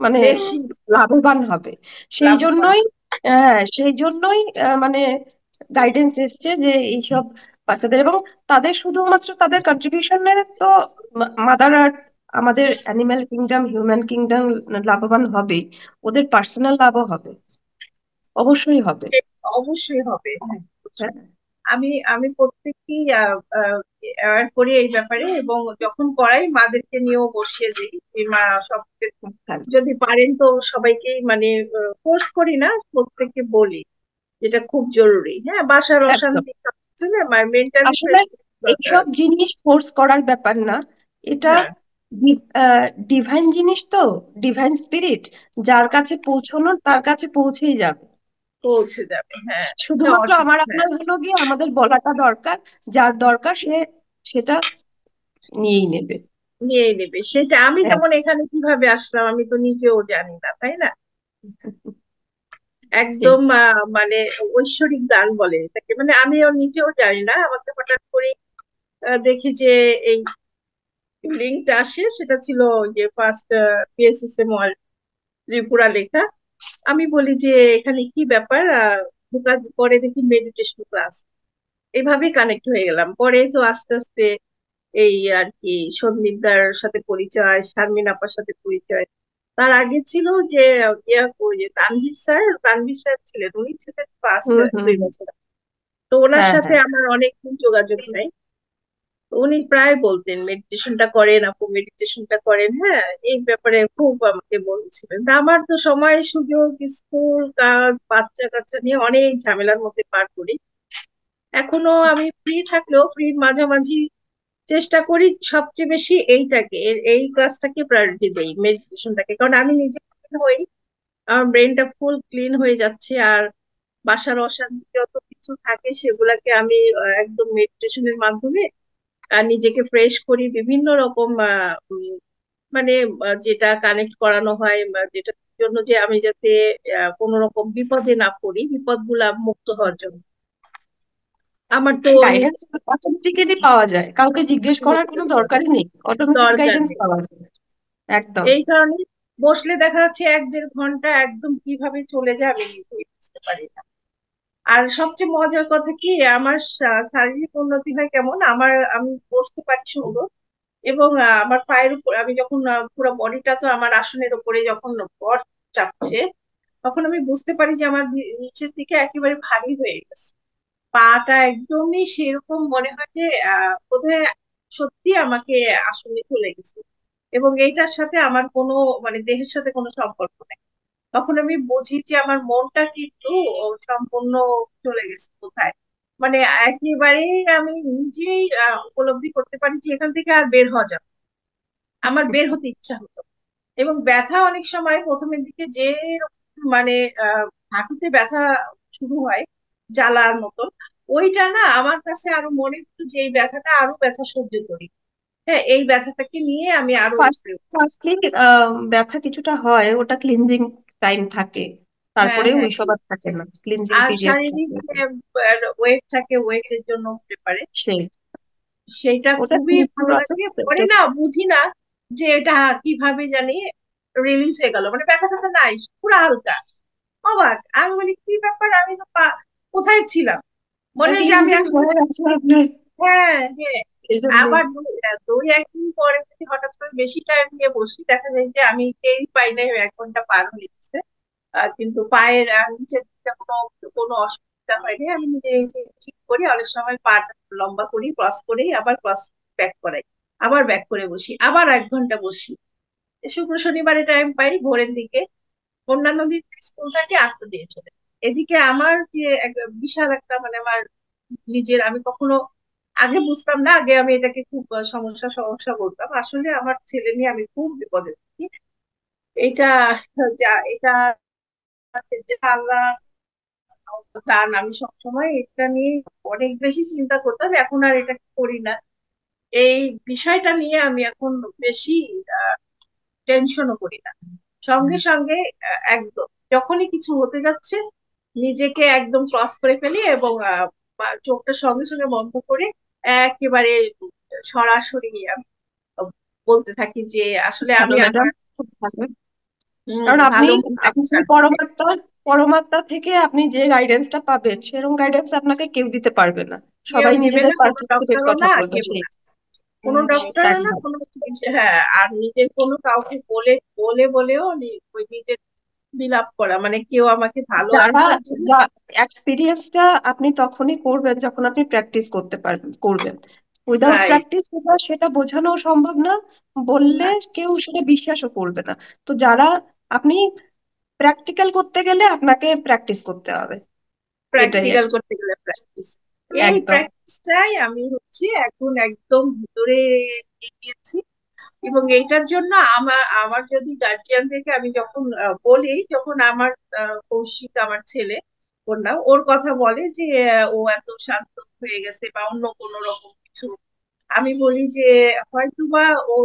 মানে বেশি লাভবান হবে। সেই লাভবান। জন্যই, হ্যাঁ সেই জন্যই মানে গাইডেন্স এসছে যে এইসব বাচ্চাদের, এবং তাদের শুধুমাত্র তাদের কন্ট্রিবিউশনের তো মাদার আর্থ, আমাদের অ্যানিম্যাল কিংডম, হিউম্যান কিংডম লাভবান হবে, ওদের পার্সোনাল লাভও হবে, অবশ্যই হবে। অবশ্যই হবে, হ্যাঁ। হ্যাঁ আমি আমি প্রত্যেককেই অ্যাওয়ার করি এই ব্যাপারে, এবং যখন করাই মাদেরকে নিয়েও বসিয়ে দিই। এই মা সব, খুব ভালো। যদি পারেন তো সবাইকেই, মানে ফোর্স করি না, প্রত্যেককে বলি যেটা খুব জরুরি। হ্যাঁ, বাসার একদম। অশান্তি হচ্ছে না, মেন্টালি আসলে ফ্রেশ দরকার। এইসব জিনিস ফোর্স করার ব্যাপার না, এটা হ্যাঁ, ডিভাইন জিনিস তো, ডিভাইন স্পিরিট যার কাছে পৌঁছানোর তার কাছে পৌঁছেই যাবে। পৌঁছে যাবে, হ্যাঁ। এটা শুধুমাত্র আমার হ্যাঁ, আপনার হলো গিয়ে আমাদের বলাটা দরকার, যার দরকার সে সেটা নিয়েই নেবে। নিয়ে নেবে সেটা। আমি হ্যাঁ যেমন এখানে কিভাবে আসলাম আমি তো নিজেও জানি না, তাই না? সেই। একদম মানে ঐশ্বরিক দান বলে এটাকে, মানে আমিও নিজেও জানি না, আমাকে হঠাৎ করে দেখি যে এই লিঙ্কটা আসে, সেটা ছিল যে ফার্স্ট পিএসএসএম ত্রিপুরা লেখা। আমি বলি যে এখানে কি ব্যাপার, ঢোকার পরে দেখি মেডিটেশন ক্লাস। এইভাবেই কানেক্ট হয়ে গেলাম। পরে তো আস্তে আস্তে এই আর কি সন্দীপদার সাথে পরিচয়, শারমিন আপার সাথে পরিচয়। তার আগে ছিল যে ওই যে তানভীর স্যার ছিলেন, উনি ছিলেন ফার্স্ট হুম হুম 2 বছর। তো ওনার হ্যাঁ সাথে হ্যাঁ। আমার অনেকদিন যোগাযোগ নাই। তো উনি প্রায় বলতেন মেডিটেশনটা করেন আপু, মেডিটেশনটা করেন। হ্যাঁ, এই ব্যাপারে খুব আমাকে বলছিলেন। তা আমার তো সময় সুযোগ, স্কুল কাজ, বাচ্চা কাচ্চা নিয়ে অনেক ঝামেলার মধ্যে পার করি। এখনো আমি ফ্রি থাকলেও ফ্রির মাঝামাঝি চেষ্টা করি সবচেয়ে বেশি এইটাকে, এই ক্লাসটাকে প্রায়োরিটি দেই, মেডিটেশনটাকে। কারণ আমি নিজে clean হই, আমার ব্রেনটা ফুল ক্লিন হয়ে যাচ্ছে। আর বাসার অশান্তি যত কিছু থাকে সেগুলাকে আমি একদম মেডিটেশনের মাধ্যমে নিজেকে ফ্রেশ করি। বিভিন্ন রকম মানে যেটা কানেক্ট করানো হয়, বা যেটার জন্য যে আমি যাতে কোনো রকম বিপদে না পড়ি, বিপদ গুলা মুক্ত হওয়ার জন্য। আমার তো গাইডেন্স অটোমেটিক্যালি পাওয়া যায়, কাউকে জিজ্ঞেস করার কোনো দরকারই নেই, অটোমেটিক দরকার গাইডেন্স নেই। পাওয়া যায়। একদম। এই কারণে বসলে দেখা যাচ্ছে 1-1.5 ঘন্টা একদম কিভাবে চলে যায় আমি নিজেই বুঝতে পারি না। আর সবচেয়ে মজার কথা কি, আমার শারীরিক উন্নতি হয় কেমন, আমি বসতে পারি সুন্দর, এবং আমার পায়ের উপর আমি যখন পুরো বডিটা তো আমার আসনের উপরে যখন বর চাপছে, তখন আমি বুঝতে পারি যে আমার নিচের দিকে একেবারে ভারী হয়ে গেছে। পাটা একদমই সেরকম মনে হয় যে বোধহয় সত্যি আমাকে আসলে চলে গেছে, এবং এইটার সাথে আমার কোনো মানে দেহের সাথে কোনো সম্পর্ক নেই। তখন আমি বুঝি যে আমার মনটা কিন্তু সম্পূর্ণ চলে গেছে কোথায়, মানে একেবারেই আমি নিজেই উপলব্ধি করতে পারি যে এখান থেকে আর বের হওয়া যাবে না। আমার বের হতে ইচ্ছা হতো। এবং ব্যথা অনেক সময় প্রথমের দিকে যে মানে হাঁটুতে ব্যথা শুরু হয় জ্বালার মতন, ওইটা না আমার কাছে আরো মনে হতো যে এই ব্যথাটা আরো ব্যথা সহ্য করি। হ্যাঁ, এই ব্যথাটাকে নিয়ে আমি আরো উপরে উঠি। ফার্স্টলি ব্যথা কিছুটা হয়, ওটা ক্লিনজিং টাইম থাকে, হ্যাঁ, তারপরে হ্যাঁ, ওইসব আর থাকে না, ক্লিনজিং আর পিরিয়ড শারীরিক থাকে। যে ওয়েট থাকে, ওয়েটের জন্য হতে পারে। সেই সেইটা ওটা খুবই ক্লিনজিং ভালো প্রসেস। লাগে, পরে না বুঝি না যে এটা কিভাবে জানি রিলিজ হয়ে গেল, মানে ব্যথা ব্যথা নাই, পুরো হালকা। অবাক, আমি বলি কি ব্যাপার, আমি তো কোথায় ছিলাম, মনে হয় যে আমি ক্লিনজিং এখন। হয়ে গেছে আপনার, হ্যাঁ, হ্যাঁ। এই জন্যই। আবার দুই একদিন পরে যদি হঠাৎ করে বেশি টাইম নিয়ে বসি, দেখা যায় যে আমি টেরই পাই না 1 ঘন্টা পার হয়ে গেছে। কিন্তু পায়ের নিচের দিকটা কোনো কোনো অসুবিধা হয়নি, আমি নিজে নিজে ঠিক করি, অনেক সময় পা লম্বা করি, ক্রস করি, আবার ক্রস ব্যাক করাই, আবার ব্যাক করে বসি, আবার 1 ঘন্টা বসি। শুক্র শনিবারে টাইম পাই ভোরের দিকে, অন্যান্য দিন স্কুল থাকে 8টা দিয়ে চলে। এদিকে আমার যে বিশাল একটা মানে আমার নিজের, আমি কখনো আগে বুঝতাম না, আগে আমি এটাকে খুব সমস্যা সমস্যা বলতাম, আসলে আমার ছেলে নিয়ে আমি খুব বিপদে থাকি। এটা এটা যে আল্লাহ দান, আমি সবসময় এটা নিয়ে অনেক বেশি চিন্তা করতাম, এখন আর এটা করি না। এই বিষয়টা নিয়ে আমি এখন বেশি টেনশনও করি না। সঙ্গে সঙ্গে একদম যখনই কিছু হতে যাচ্ছে নিজেকে একদম ক্রস করে ফেলি, এবং চোখটা সঙ্গে সঙ্গে বন্ধ করে একেবারে সরাসরি আমি বলতে থাকি যে আসলে ভালো আমি ম্যাডাম, আমার খুব ভালো। কারণ আপনি ভালো মতো আপনি একটা সেই পরমাত্মা, পরমাত্মা থেকে আপনি যে গাইডেন্সটা পাবেন সেরকম গাইডেন্স আপনাকে কেউ দিতে পারবে না। কেউ সবাই দিবে নিজেদের না, কোনো পারস্পেক্টিভের ডক্টরও কথা না, বলবে, কেউ সেই। না, কোনো ডক্টরও না, একদম। কোনো হ্যাঁ, আর নিজের কোনো কাউকে বলে বলে বলেও ওই নিজের বিলাপ করা, মানে কেউ আমাকে ভালো যারা আনসার দিবে। যা এক্সপিরিয়েন্সটা আপনি তখনই করবেন যখন আপনি প্র্যাকটিস করতে পারবেন, করবেন। Without right. প্র্যাকটিস সেটা বোঝানো সম্ভব না, বললে কেউ সেটা বিশ্বাসও করবে না। তো যারা, আপনি প্র্যাকটিক্যাল করতে গেলে আপনাকে প্র্যাকটিস করতে হবে, এটাই আর প্র্যাকটিক্যাল কি। করতে গেলে প্র্যাকটিস, এই একদম। প্র্যাকটিসটাই আমি এখন একদম ভিতরে নিয়ে গিয়েছি। এবং এইটার জন্য আমার আমার যদি গার্জিয়ানদেরকে আমি যখন বলি, যখন আমার কৌশিক আমার ছেলে কন্যা ওর কথা বলে যে ও এত শান্ত হয়ে গেছে বা অন্য কোনো রকম কিছু, আমি বলি যে হয়তোবা ও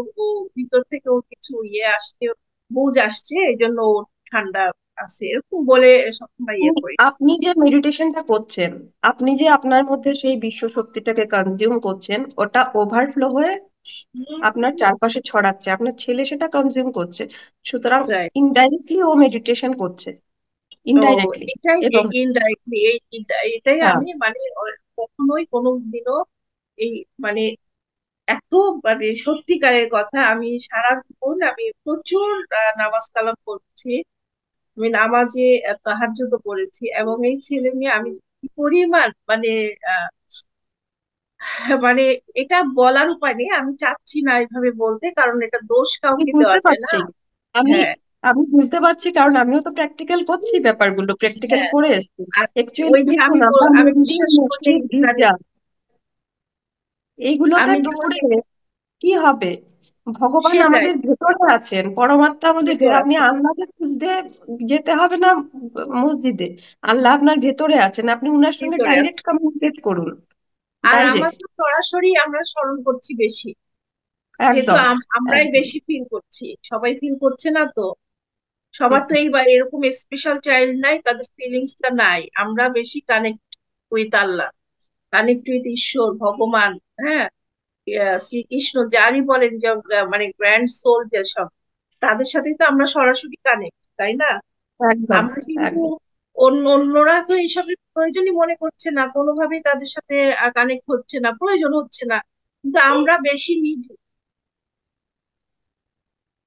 ভিতর থেকে ওর কিছু আসছে, বুঝ আসছে, এই জন্য ও ঠান্ডা আছে, এরকম বলে সবসময় করি। আপনি যে মেডিটেশনটা করছেন, আপনি যে আপনার মধ্যে সেই বিশ্ব শক্তিটাকে কনজিউম করছেন, ওটা ওভারফ্লো হয়ে আপনার চারপাশে ছড়াচ্ছে, আপনার ছেলে সেটা কনজিউম করছে, সুতরাং রাইট। ইনডাইরেক্টলি ও মেডিটেশন করছে, ও, ইনডাইরেক্টলি। এটাই এবং ইনডাইরেক্টলি এটাই হ্যাঁ, আমি মানে কখনোই কোনো দিনও এই মানে এত মানে সত্যিকারের কথা, আমি সারাক্ষণ আমি প্রচুর নামাজ কালাম করছি, আমি নামাজে তাহাজ্জুদও পড়েছি, এবং এই ছেলে নিয়ে আমি যে কি পরিমাণ মানে আহ, মানে এটা বলার উপায় নেই, আমি চাচ্ছি না এইভাবে বলতে, কারণ এটা দোষ আমি কাউকে দেওয়া বুঝতে যায় না। পারছি, আমি হ্যাঁ, আমি বুঝতে পারছি, কারণ আমিও তো প্র্যাকটিক্যাল করছি, ব্যাপারগুলো প্র্যাকটিক্যাল হ্যাঁ। করে এসেছি। আর অ্যাকচুয়ালি ওই যে দেখুন, আমরা আমি মন্দির বিশ্বাস করি মসজিদ মানে গির্জা এইগুলোতে আমি যেমন দৌড়ে কি হবে? ভগবান সেটাই আমাদের ভেতরে আছেন, পরমাত্মা আমাদের ভেতর আপনি আছে, আল্লাহকে খুঁজতে যেতে হবে না মসজিদে, আল্লাহ আপনার ভেতরে আছেন, আপনি উনার সঙ্গে ভেতরে ডাইরেক্ট আছে। কমিউনিকেট করুন, আর আমরা ডাইরেক্ট। তো সরাসরি আমরা স্মরণ করছি বেশি, যেহেতু একদম, আমরাই একদম। বেশি ফিল করছি, সবাই ফিল করছে না তো। সবার তো হুম। এই বা এরকম স্পেশাল চাইল্ড নাই, তাদের ফিলিংসটা নাই, আমরা বেশি connect with Allah. Connect with ঈশ্বর, ভগবান, হ্যাঁ, শ্রীকৃষ্ণ, যারই বলেন যে মানে গ্র্যান্ড সোল যেসব, তাদের সাথে তো আমরা সরাসরি কানেক্ট, তাই না? একদম আমরা কিন্তু একদম। অন্যরা তো এইসবের প্রয়োজনই মনে করছে না, কোনোভাবেই তাদের সাথে কানেক্ট হচ্ছে না, প্রয়োজন হচ্ছে না, কিন্তু আমরা বেশি নিডি।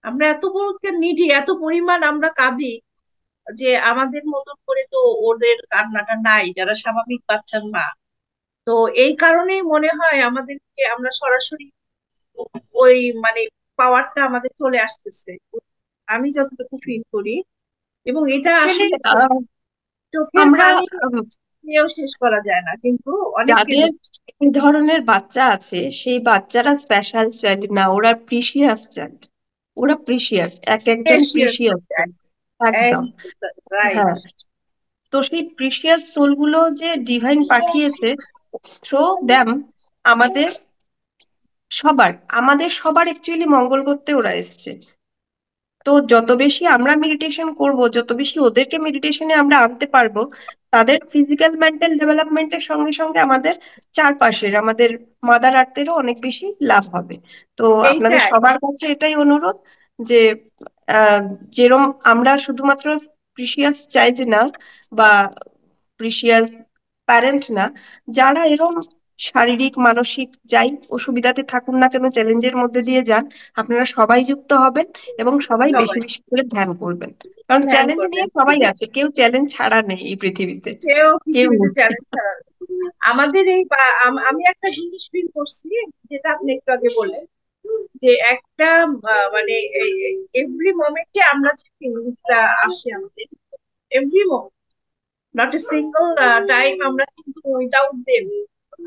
আমরা এত নিডি, এত পরিমাণ আমরা কাঁদি, যে আমাদের মতন করে তো ওদের কান্নাটা নাই, যারা স্বাভাবিক বাচ্চার মা। তো এই কারণেই মনে হয় আমাদেরকে, আমরা সরাসরি ওই মানে পাওয়ারটা আমাদের চলে আসতেছে, আমি যতটুকু ফিল করি। এবং এটা অ্যাকচুয়ালি আসলে চোখের আমরা পানি দিয়েও শেষ করা যায় না, কিন্তু অনেককে যাদের এই ধরনের বাচ্চা আছে সেই বাচ্চারা স্পেশাল চাইল্ড না, ওরা প্রিসিয়াস চাইল্ড। ওরা প্রিসিয়াস, এক একজন প্রেশিয়াস। প্রিসিয়াস। একদম। রাইট। হ্যাঁ, তো সেই প্রিসিয়াস সোল গুলো যে ডিভাইন পাঠিয়েছে, থ্রো দ্যাম আমাদের আমাদের সবার অ্যাকচুয়ালি মঙ্গল করতে ওরা এসছে। তো যত বেশি আমরা মেডিটেশন করব, যত বেশি ওদেরকে মেডিটেশনে আমরা আনতে পারবো, তাদের ফিজিক্যাল মেন্টাল ডেভেলপমেন্টের সঙ্গে সঙ্গে আমাদের চারপাশের, আমাদের মাদার আর্থেরও অনেক বেশি লাভ হবে। তো আপনাদের এইটাই। সবার কাছে এটাই অনুরোধ যে আহ যেরম আমরা শুধুমাত্র প্রিসিয়াস চাইল্ড না বা প্রিসিয়াস প্যারেন্ট না, যারা এরম শারীরিক মানসিক যাই অসুবিধাতে থাকুন না কেন, চ্যালেঞ্জের মধ্যে দিয়ে যান, আপনারা সবাই যুক্ত হবেন এবং সবাই বেশি সবাই বেশি করে ধ্যান করবেন। কারণ ধ্যান চ্যালেঞ্জ নিয়ে করবেন। সবাই আছে, কেউ চ্যালেঞ্জ ছাড়া নেই এই পৃথিবীতে। কেউ কেউ পৃথিবীতে নেই। চ্যালেঞ্জ ছাড়া নেই। আমাদের আমি একটা জিনিস ফিল করছি, যেটা আপনি একটু আগে বললেন, যে একটা মানে এভরি মোমেন্টে আমরা যে ফিলিংসটা আসে আমাদের, every moment, not a single time আমরা কিন্তু উইদাউট দেম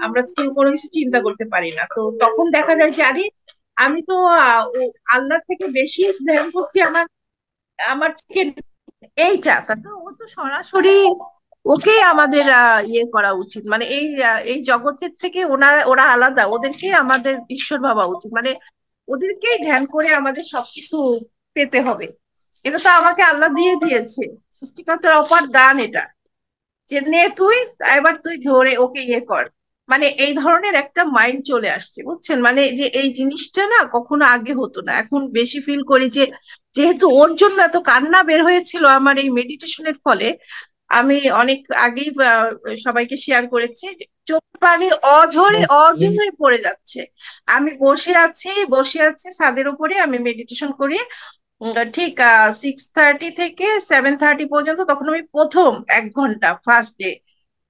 আমরা কিন্তু কোনো কিছু চিন্তা করতে পারি না। তো তখন দেখা যায় যে আরে, আমি তো আল্লাহর থেকে বেশি ধ্যান করছি আমার আমার থেকে এইটা, তো ও তো সরাসরি ওকেই আমাদের ইয়ে করা উচিত, মানে এই জগতের থেকে ওরা আলাদা, ওদেরকে আমাদের ঈশ্বর ভাবা উচিত, মানে ওদেরকেই ধ্যান করে আমাদের সবকিছু পেতে হবে। এটা তো আমাকে আল্লাহ দিয়ে দিয়েছে, সৃষ্টিকর্তার অপার দান এটা, যে নে তুই, এবার তুই ধরে ওকে ইয়ে কর। মানে এই ধরনের একটা মাইন্ড চলে আসছে, বুঝছেন? মানে যে এই জিনিসটা না কখনো আগে হতো না, এখন বেশি ফিল করি যে যেহেতু ওর জন্য এত কান্না বের হয়েছিল আমার এই মেডিটেশনের ফলে। আমি অনেক আগেই সবাইকে শেয়ার করেছি যে চোখ পানি অঝরে অঝরে পড়ে যাচ্ছে। আমি বসে আছি ছাদের উপরে, আমি মেডিটেশন করি। ঠিক 6:30 থেকে 7:30 পর্যন্ত, তখন আমি প্রথম 1 ঘন্টা ফার্স্ট ডে,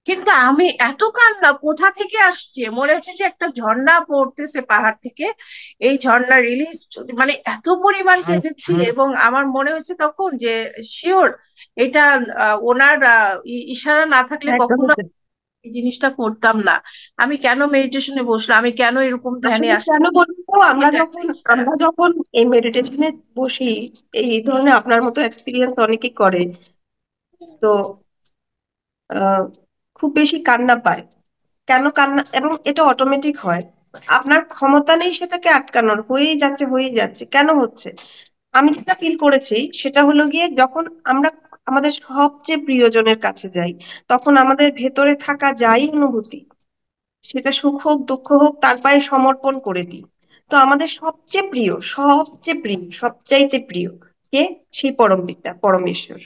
কিন্তু আমি এত কান্না কোথা থেকে আসছে, মনে হচ্ছে যে একটা ঝর্ণা পড়তেছে পাহাড় থেকে, এই ঝর্ণা রিলিজ, মানে এত পরিমাণ কেঁদেছি। এবং আমার মনে হয়েছে তখন যে শিওর এটা ওনার ইশারা না থাকলে একদমই কখনো তাই। এই জিনিসটা করতাম না। আমি কেন মেডিটেশনে বসলাম, আমি কেন এরকম ধ্যানে আসলে আসলাম, কেন বলবো, আমরা এটা একটা যখন ইশারা। আমরা যখন এই মেডিটেশনে বসি, এই ধরনের আপনার মতো এক্সপিরিয়েন্স অনেকেই করে, তো আহ খুব বেশি কান্না পায়। কেন কান্না, এবং এটা অটোমেটিক হয়, আপনার ক্ষমতা নেই সেটাকে আটকানোর, হয়েই যাচ্ছে হয়েই যাচ্ছে, কেন হচ্ছে? আমি যেটা ফিল করেছি সেটা হলো গিয়ে, যখন আমরা আমাদের সবচেয়ে প্রিয়জনের কাছে যাই, তখন আমাদের ভেতরে থাকা যাই অনুভূতি, সেটা সুখ হোক দুঃখ হোক, তার পায়ে সমর্পণ করে দিই। তো আমাদের সবচেয়ে প্রিয় সবচাইতে প্রিয় কে? সেই পরমপিতা পরমেশ্বর।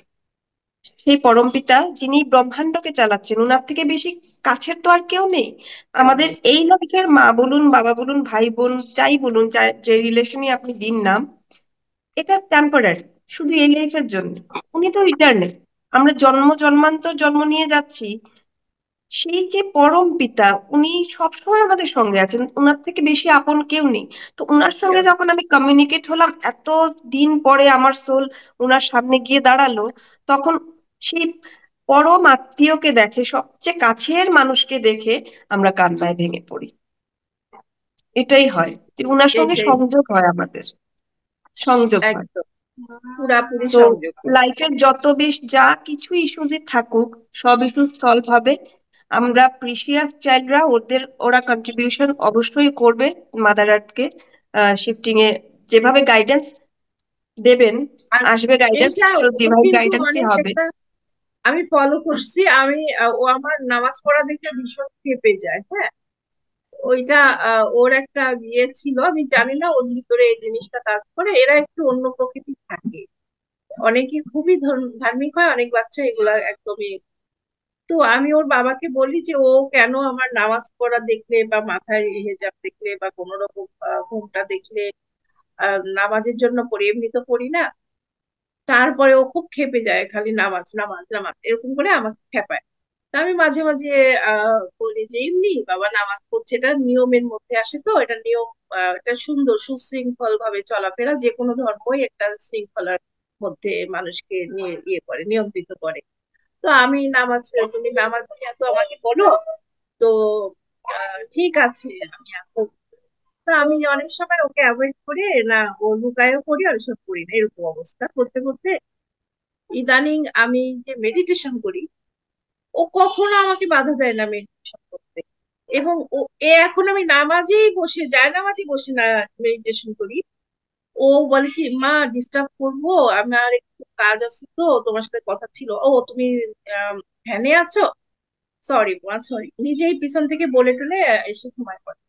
সেই পরমপিতা যিনি ব্রহ্মাণ্ডকে চালাচ্ছেন, উনার থেকে বেশি কাছের তো আর কেউ নেই। কেউ আমাদের নেই। এই লাইফের মা বলুন, বাবা বলুন, ভাই বোন, যাই বলুন, যে রিলেশনই আপনি দিন নাম, এটা টেম্পোরারি, শুধু এই লাইফের জন্য। উনি তো ইটারনাল। আমরা জন্ম জন্মান্তর জন্ম নিয়ে যাচ্ছি, সেই যে পরম পিতা, উনি সবসময় আমাদের সঙ্গে আছেন, উনার থেকে বেশি আপন কেউ নেই। তো উনার সঙ্গে কেউ যখন আমি কমিউনিকেট হলাম এত দিন পরে, আমার সোল উনার সামনে গিয়ে দাঁড়ালো, তখন সেই পরম আত্মীয়কে দেখে, সবচেয়ে কাছের মানুষকে দেখে আমরা কান্নায় ভেঙে পড়ি। এটাই হয় যে উনার সঙ্গে এটাই সংযোগ হয়, আমাদের সংযোগ হয়। একদম পুরাপুরি তো সংযোগ। লাইফের যত বেশ যা কিছু ইস্যুজই থাকুক, সব ইস্যু সলভ হবে। আমরা প্রিসিয়াস চাইল্ডরা, ওরা কন্ট্রিবিউশন অবশ্যই করবে মাদার আর্থকে শিফটিং এ, যেভাবে গাইডেন্স দেবেন, আর আসবে গাইডেন্স, এইটা তো ও ডিভাইন কিন্তু গাইডেন্সই অনেক হবে। একটা আমি ফলো করছি। ও আমার নামাজ পড়া দেখে ভীষণ খেপে যায়। হ্যাঁ, ওইটা ওর একটা ইয়ে ছিল, আমি জানি না ওর ভিতরে এই জিনিসটা কাজ করে। এরা একটু অন্য প্রকৃতির থাকে, অনেকে খুবই ধার্মিক হয়, অনেক বাচ্চা এগুলা একদমই। তো আমি ওর বাবাকে বলি যে ও কেন আমার নামাজ পড়া দেখলে বা মাথায় হেজাব দেখলে বা কোনো রকম ঘোমটা দেখলে, নামাজের জন্য পড়ি, এমনি তো পড়ি না। তারপরে ও খুব ক্ষেপে যায়, খালি নামাজ নামাজ নামাজ এরকম করে আমাকে খেপায়। তা আমি মাঝে মাঝে বলি যে এমনি বাবা নামাজ পড়ছে, এটা নিয়মের মধ্যে আসে, তো এটা নিয়ম। এটা সুন্দর সুশৃঙ্খল ভাবে চলাফেরা, যে কোনো ধর্মই একটা শৃঙ্খলার মধ্যে মানুষকে নিয়ে ইয়ে করে, নিয়ন্ত্রিত করে। তো আমি নামাজ, তুমি নামাজ এত আমাকে বলো, তো ঠিক আছে আমি আসবো। তা আমি অনেক সময় ওকে অ্যাভয়েড করে, না ও লুকায়ও করি আর সব করি না, এরকম অবস্থা করতে করতে ইদানিং আমি যে মেডিটেশন করি, ও কখনো আমাকে বাধা দেয় না মেডিটেশন করতে। এবং এখন আমি নামাজেই বসে, যায় নামাজে বসে না মেডিটেশন করি, ও বলে কি মা ডিস্টার্ব করবো, আমার একটু কাজ আছে, তো তোমার সাথে কথা ছিল। ও তুমি ধ্যানে আছো, সরি মা সরি, নিজেই পিছন থেকে বলে টলে এসে ঘুমায় পড়ে।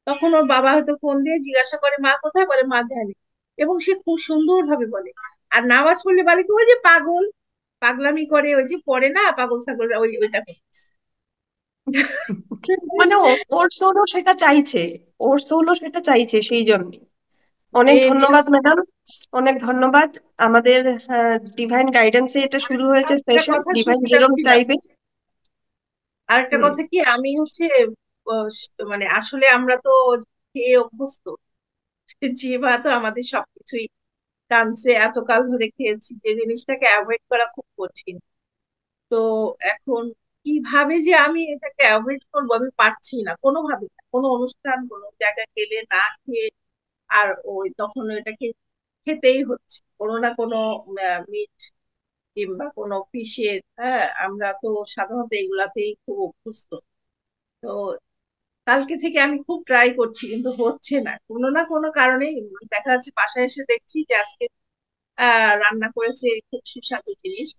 তখন ওর বাবা হয়তো ফোন দিয়ে জিজ্ঞাসা করে মা কোথায়, বলে মা ধ্যানে। এবং সে খুব সুন্দর ভাবে বলে। আর নামাজ পড়লে বলে কি ওই যে পাগল, পাগলামি করে, ওই যে পড়ে না পাগল ছাগল, ওইটা করতেছে। মানে ওর সোলও সেটা চাইছে, ওর সোলও সেটা চাইছে, সেই জন্য। অনেক মেয়ে ধন্যবাদ বিরক্ত। ম্যাডাম, অনেক ধন্যবাদ। আমাদের ডিভাইন গাইডেন্সে এটা শুরু হয়েছে আরেকটা সেশন, কথা ডিভাইন শুনতে যেরকম চাচ্ছিলাম। চাইবে। আরেকটা হুম। কথা কি, আমি হচ্ছে মানে আসলে আমরা তো খেয়ে অভ্যস্ত, যে ভাত আমাদের সবকিছুই টানছে, এতকাল ধরে খেয়েছি, যে জিনিসটাকে অ্যাভয়েড করা খুব কঠিন। তো এখন কিভাবে যে আমি এটাকে অ্যাভয়েড করবো, আমি পারছি না কোনোভাবে না। কোনো অনুষ্ঠান কোনো জায়গায় গেলে না খেয়ে, আর ওই তখন ওইটাকে খেতেই হচ্ছে, কোনো না কোনো মিট কিংবা কোনো ফিশের। হ্যাঁ, আমরা তো সাধারণত এগুলাতেই খুব অভ্যস্ত। তো কালকে থেকে আমি খুব ট্রাই করছি, কিন্তু হচ্ছে না, কোনো না কোনো কারণে। দেখা যাচ্ছে বাসায় এসে দেখছি যে আজকে রান্না করেছে খুব সুস্বাদু জিনিস,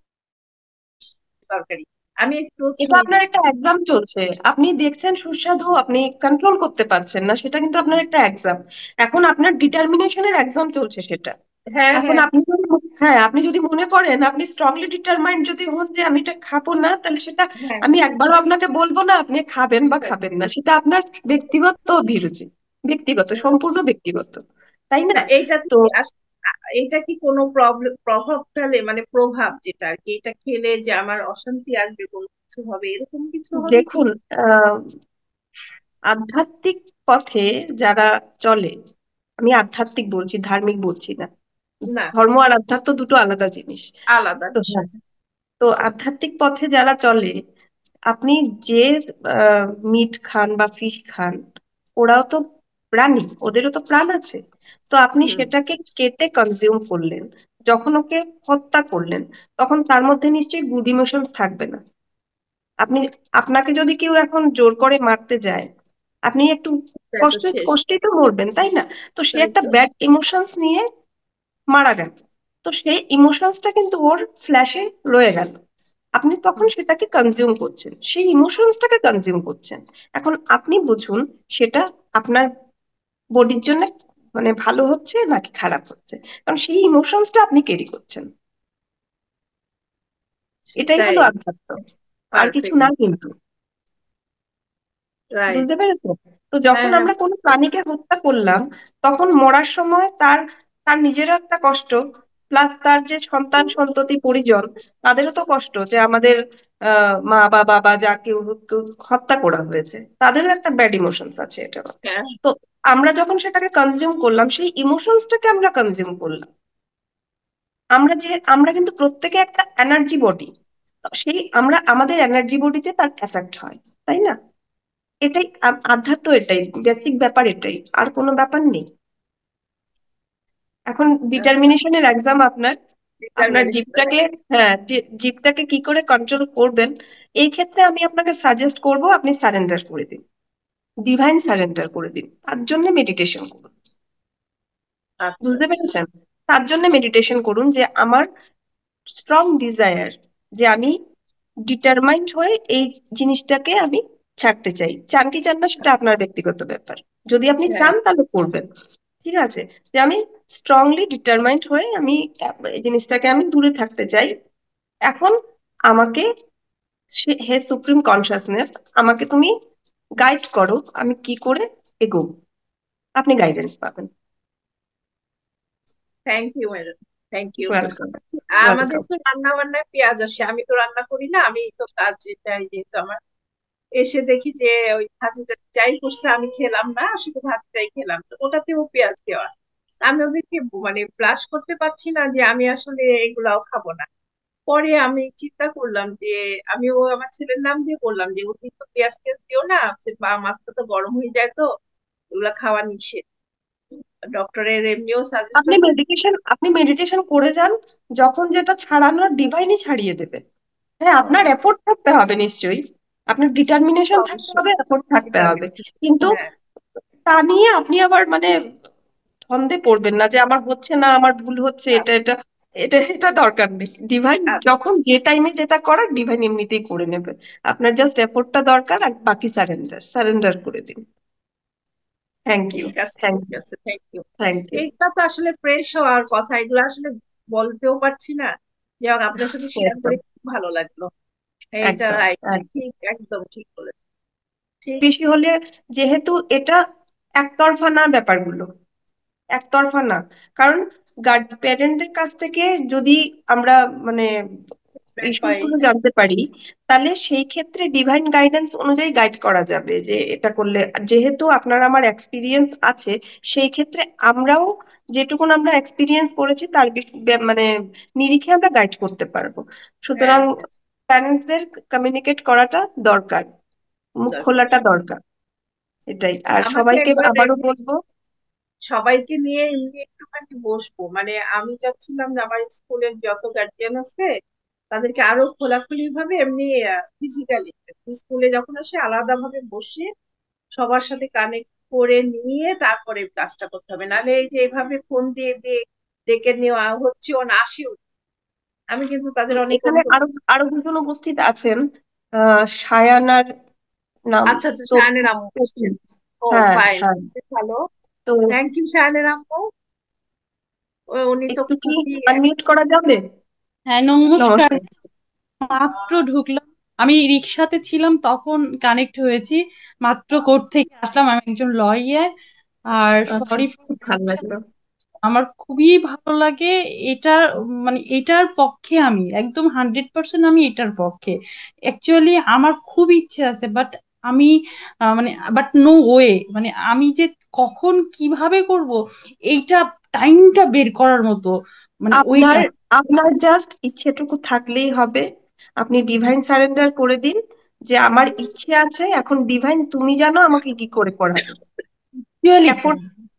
তরকারি, আমি একটু এটা ছুঁই আপনার দিই। একটা এক্সাম চলছে, আপনি দেখছেন সুস্বাদু, আপনি কন্ট্রোল করতে পারছেন না, সেটা কিন্তু আপনার একটা এক্সাম। এখন আপনার ডিটারমিনেশনের এক্সাম চলছে সেটা। হ্যাঁ এখন হ্যাঁ আপনি যদি হ্যাঁ, আপনি যদি মনে করেন, আপনি স্ট্রংলি ডিটারমাইন্ড যদি হন যে আমি এটা খাবো না, তাহলে সেটা হ্যাঁ। আমি একবারও আপনাকে বলবো না আপনি খাবেন বা খাবেন না, সেটা আপনার ব্যক্তিগত অভিরুচি, ব্যক্তিগত, সম্পূর্ণ ব্যক্তিগত, তাই না? না এইটা তো কি এটা কি কোনো প্রবলেম, প্রভাব ফেলে, মানে প্রভাব যেটা আর কি, এটা খেলে যে আমার অশান্তি আসবে, কোনো কিছু হবে, এরকম কিছু হবে কি? দেখুন, আহ আধ্যাত্মিক পথে যারা চলে, আমি আধ্যাত্মিক বলছি, ধার্মিক বলছি না, না, ধর্ম আর আধ্যাত্ম দুটো আলাদা জিনিস। আলাদা তো হ্যাঁ, বিষয়। তো আধ্যাত্মিক পথে যারা চলে, আপনি যে মিট খান বা ফিশ খান, ওরাও তো প্রাণী, ওদেরও তো প্রাণ আছে। তো আপনি হুম। সেটাকে কেটে কনজিউম করলেন, যখন ওকে হত্যা করলেন, তখন তার মধ্যে নিশ্চয়ই গুড ইমোশনস থাকবে না। আপনি, আপনাকে যদি কেউ এখন জোর করে মারতে যায়, আপনি একটু তাই তো কষ্ট, শেষ। কষ্টেই তো মরবেন, তাই না? তো সে তাই একটা তো। ব্যাড ইমোশনস নিয়ে মারা গেল, তো সেই ইমোশনসটা কিন্তু ওর ফ্ল্যাশে রয়ে গেল। আপনি তখন হুম। সেটাকে কনজিউম করছেন, সেই ইমোশনসটাকে কনজিউম করছেন। এখন আপনি বুঝুন সেটা আপনার বডির জন্য মানে ভালো হচ্ছে নাকি খারাপ হচ্ছে, কারণ সেই ইমোশনসটা আপনি ক্যারি করছেন। এটাই সেটাই। হলো আধ্যাত্ম, আর কিছু পারফেক্ট। না কিন্তু। রাইট। বুঝতে পেরেছো? তো হ্যাঁ যখন হ্যাঁ, আমরা কোনো বুঝতে পেরেছি। প্রাণীকে হত্যা করলাম, তখন মরার সময় তার, তার নিজেরও একটা কষ্ট, প্লাস তার যে সন্তান সন্ততি পরিজন, তাদেরও তো কষ্ট যে আমাদের মা বা বাবা যা কেউ কেউ হত্যা করা হয়েছে, তাদেরও একটা ব্যাড ইমোশনস আছে এটা। হ্যাঁ। তো আমরা যখন সেটাকে কনজিউম করলাম, সেই ইমোশনসটাকে আমরা কনজিউম করলাম। আমরা কিন্তু প্রত্যেকে একটা এনার্জি বডি, সেই আমরা আমাদের এনার্জি বডিতে তার এফেক্ট হয়, তাই না? এটাই আধ্যাত্ম, এটাই বেসিক ব্যাপার, এটাই, আর কোনো ব্যাপার নেই। এখন আচ্ছা। ডিটারমিনেশনের এক্সাম আপনার, আপনার ডিটারমিনেশন। জিপটাকে, হ্যাঁ, জিপটাকে কি করে কন্ট্রোল করবেন, এই ক্ষেত্রে আমি আপনাকে সাজেস্ট করব আপনি সারেন্ডার করে দিন, ডিভাইন সারেন্ডার করে দিন, তার জন্য মেডিটেশন করুন। আচ্ছা বুঝতে আচ্ছা। পেরেছেন? তার জন্য মেডিটেশন করুন যে আমার স্ট্রং ডিজায়ার যে আমি ডিটারমাইন্ড হয়ে এই জিনিসটাকে আমি ছাড়তে চাই। চান কি চান না সেটা আপনার ব্যক্তিগত ব্যাপার। যদি আপনি হ্যাঁ, চান তাহলে করবেন, ঠিক আছে। যে আমি স্ট্রংলি ডিটারমাইন্ড হয়ে আমি এই জিনিসটাকে আমি দূরে থাকতে চাই। এখন আমাকে হে সুপ্রিম কনসাসনেস, আমাকে তুমি গাইড করো আমি কি করে এগোবো। আপনি গাইডেন্স পাবেন। Thank you madam, thank you. Welcome. আমাদের ওয়েলকাম। তো রান্না বান্নায় পেঁয়াজ আসে, আমি তো রান্না করি না, আমি তো কাজ যেটাই, যেহেতু আমার এসে দেখি যে ওই ভাজিটা যাই করছে আমি খেলাম না, শুধু ভাতটাই খেলাম, তো ওটাতেও পেঁয়াজ দেওয়া। আমি ওদেরকে মানে ব্লাশ করতে পারছি না যে আমি আসলে এগুলাও খাবো না। পরে আমি চিন্তা করলাম যে আমি আমার ছেলের নাম দিয়ে বললাম যে অতিরিক্ত পেঁয়াজ টেয়াজ দিও না, বা মাথা তো গরম হয়ে যায়, তো এগুলা খাওয়া নিষেধ, ডক্টরের এমনিও সাজেস্ট আছে। আপনি মেডিটেশন করে যান, যখন যেটা ছাড়ানোর ডিভাইনই ছাড়িয়ে দেবে। হ্যাঁ, আপনার ও, এফোর্ট থাকতে হবে নিশ্চয়ই, আপনার ডিটারমিনেশন থাকতে অবশ্যই হবে, এফোর্ট থাকতে হবে, determined। কিন্তু হ্যাঁ, তা নিয়ে আপনি আবার মানে ধন্দে পড়বেন না যে আমার হচ্ছে না, আমার ভুল হচ্ছে, এটা আচ্ছা, এটা এটা এটা দরকার নেই। ডিভাইন আচ্ছা, যখন যে টাইমে যেটা করার ডিভাইন এমনিতেই করে নেবে। আপনার জাস্ট এফোর্টটা দরকার, আর বাকি সারেন্ডার সারেন্ডার করে দিন। Thank you. ঠিক আছে, থ্যাংক ঠিক ইউ। আছে, থ্যাংক ইউ। Thank you. এইটা তো আসলে ফ্রেশ হওয়ার কথা, এগুলো আসলে বলতেও পারছি না। যেমন আপনার সাথে শেয়ার করে একদম। খুব ভালো লাগলো। এইটা একদম। রাইট, একদম। ঠিক, একদম ঠিক বলেছেন। ঠিক। বেশি হলে, যেহেতু এটা একতরফা না ব্যাপারগুলো, একতরফা না। কারণ প্যারেন্টদের কাছ থেকে যদি আমরা মানে feedback ইস্যুস পাই। গুলো জানতে পারি, তাহলে সেই ক্ষেত্রে ডিভাইন গাইডেন্স অনুযায়ী গাইড করা যাবে যে এটা করলে। আর যেহেতু আপনার আমার এক্সপিরিয়েন্স আছে, সেই ক্ষেত্রে আমরাও যেটুকুন আমরা এক্সপিরিয়েন্স করেছি তার মানে নিরিখে আমরা গাইড করতে পারবো। হ্যাঁ, সুতরাং প্যারেন্টসদের কমিউনিকেট করাটা দরকার, মুখ দরকার। খোলাটা দরকার। এটাই। আর আমাকে সবাইকে একবার আবারও এমনি বলবো, সবাইকে নিয়ে এমনি একটুখানি বসবো, মানে আমি চাচ্ছিলাম যে আমার স্কুলের যত গার্জিয়ান আছে তাদেরকে আরো খোলাখুলি ভাবে এমনি ফিজিক্যালি স্কুলে যখন আসে আলাদা ভাবে বসে সবার সাথে কানেক্ট করে নিয়ে তারপরে কাজটা করতে হবে, নাহলে এই যে এভাবে ফোন দিয়ে দিয়ে ডেকে নেওয়া হচ্ছে, ও না আসেও। আমি কিন্তু তাদের অনেক এখানে অনুভব। আরো আরো দুজন উপস্থিত আছেন। সায়ানার নাম আচ্ছা, আচ্ছা, তো শাহানের আম্মু এসছেন। ও, হ্যাঁ, ফাইন, হ্যাঁ। ভালো। তো থ্যাংক ইউ শাহানের আম্মু। উনি তো একটু কি খুবই আনমিউট করা যাবে? হ্যাঁ, নমস্কার। নমস্কার। মাত্র ঢুকলাম, আমি রিক্সাতে ছিলাম তখন কানেক্ট হয়েছি। মাত্র কোর্ট থেকে আসলাম, আমি একজন লয়ার। আর আচ্ছা, সরি, খুব ভালো লাগলো। আমার খুবই ভালো লাগে এটার, মানে এটার পক্ষে আমি একদম 100% আমি এটার পক্ষে। অ্যাকচুয়ালি আমার খুব ইচ্ছে আছে, বাট আমি মানে বাট নো ওয়ে, মানে আমি যে কখন কিভাবে করব এইটা, টাইমটা বের করার মতো, মানে ওইটা। আপনার আপনার জাস্ট ইচ্ছেটুকু থাকলেই হবে। আপনি ডিভাইন সারেন্ডার করে দিন যে আমার ইচ্ছে আছে, এখন ডিভাইন তুমি জানো আমাকে কি করে করাবে। অ্যাকচুয়ালি এফোর্ট,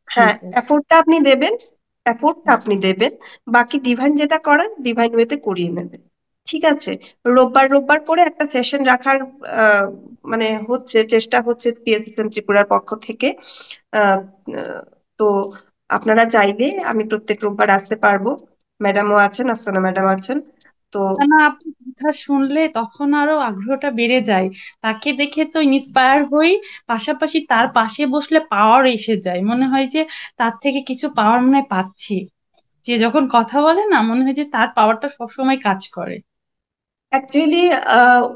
হ্যাঁ, এফোর্টটা আপনি দেবেন, এফোর্টটা আপনি দেবেন। বাকি ডিভাইন যেটা করার ডিভাইন ওয়েতে করিয়ে নেবেন। ঠিক আছে। রোববার রোববার করে একটা সেশন রাখার আহ, মানে হচ্ছে, চেষ্টা হচ্ছে পিএসএসএম ত্রিপুরার পক্ষ থেকে। আহ, আহ, তো আপনারা চাইলে আমি প্রত্যেক রোববার আসতে পারবো। ম্যাডামও আছেন, আফসানা ম্যাডাম আছেন। তো না, আপনার কথা শুনলে তখন আরো আগ্রহটা বেড়ে যায়। তাকে দেখে তো ইন্সপায়ার হই, পাশাপাশি তার পাশে বসলে পাওয়ার এসে যায়, মনে হয় যে তার থেকে কিছু পাওয়ার মনে হয় পাচ্ছি। যে যখন কথা বলে না, মনে হয় যে তার পাওয়ারটা সবসময় কাজ করে। Actually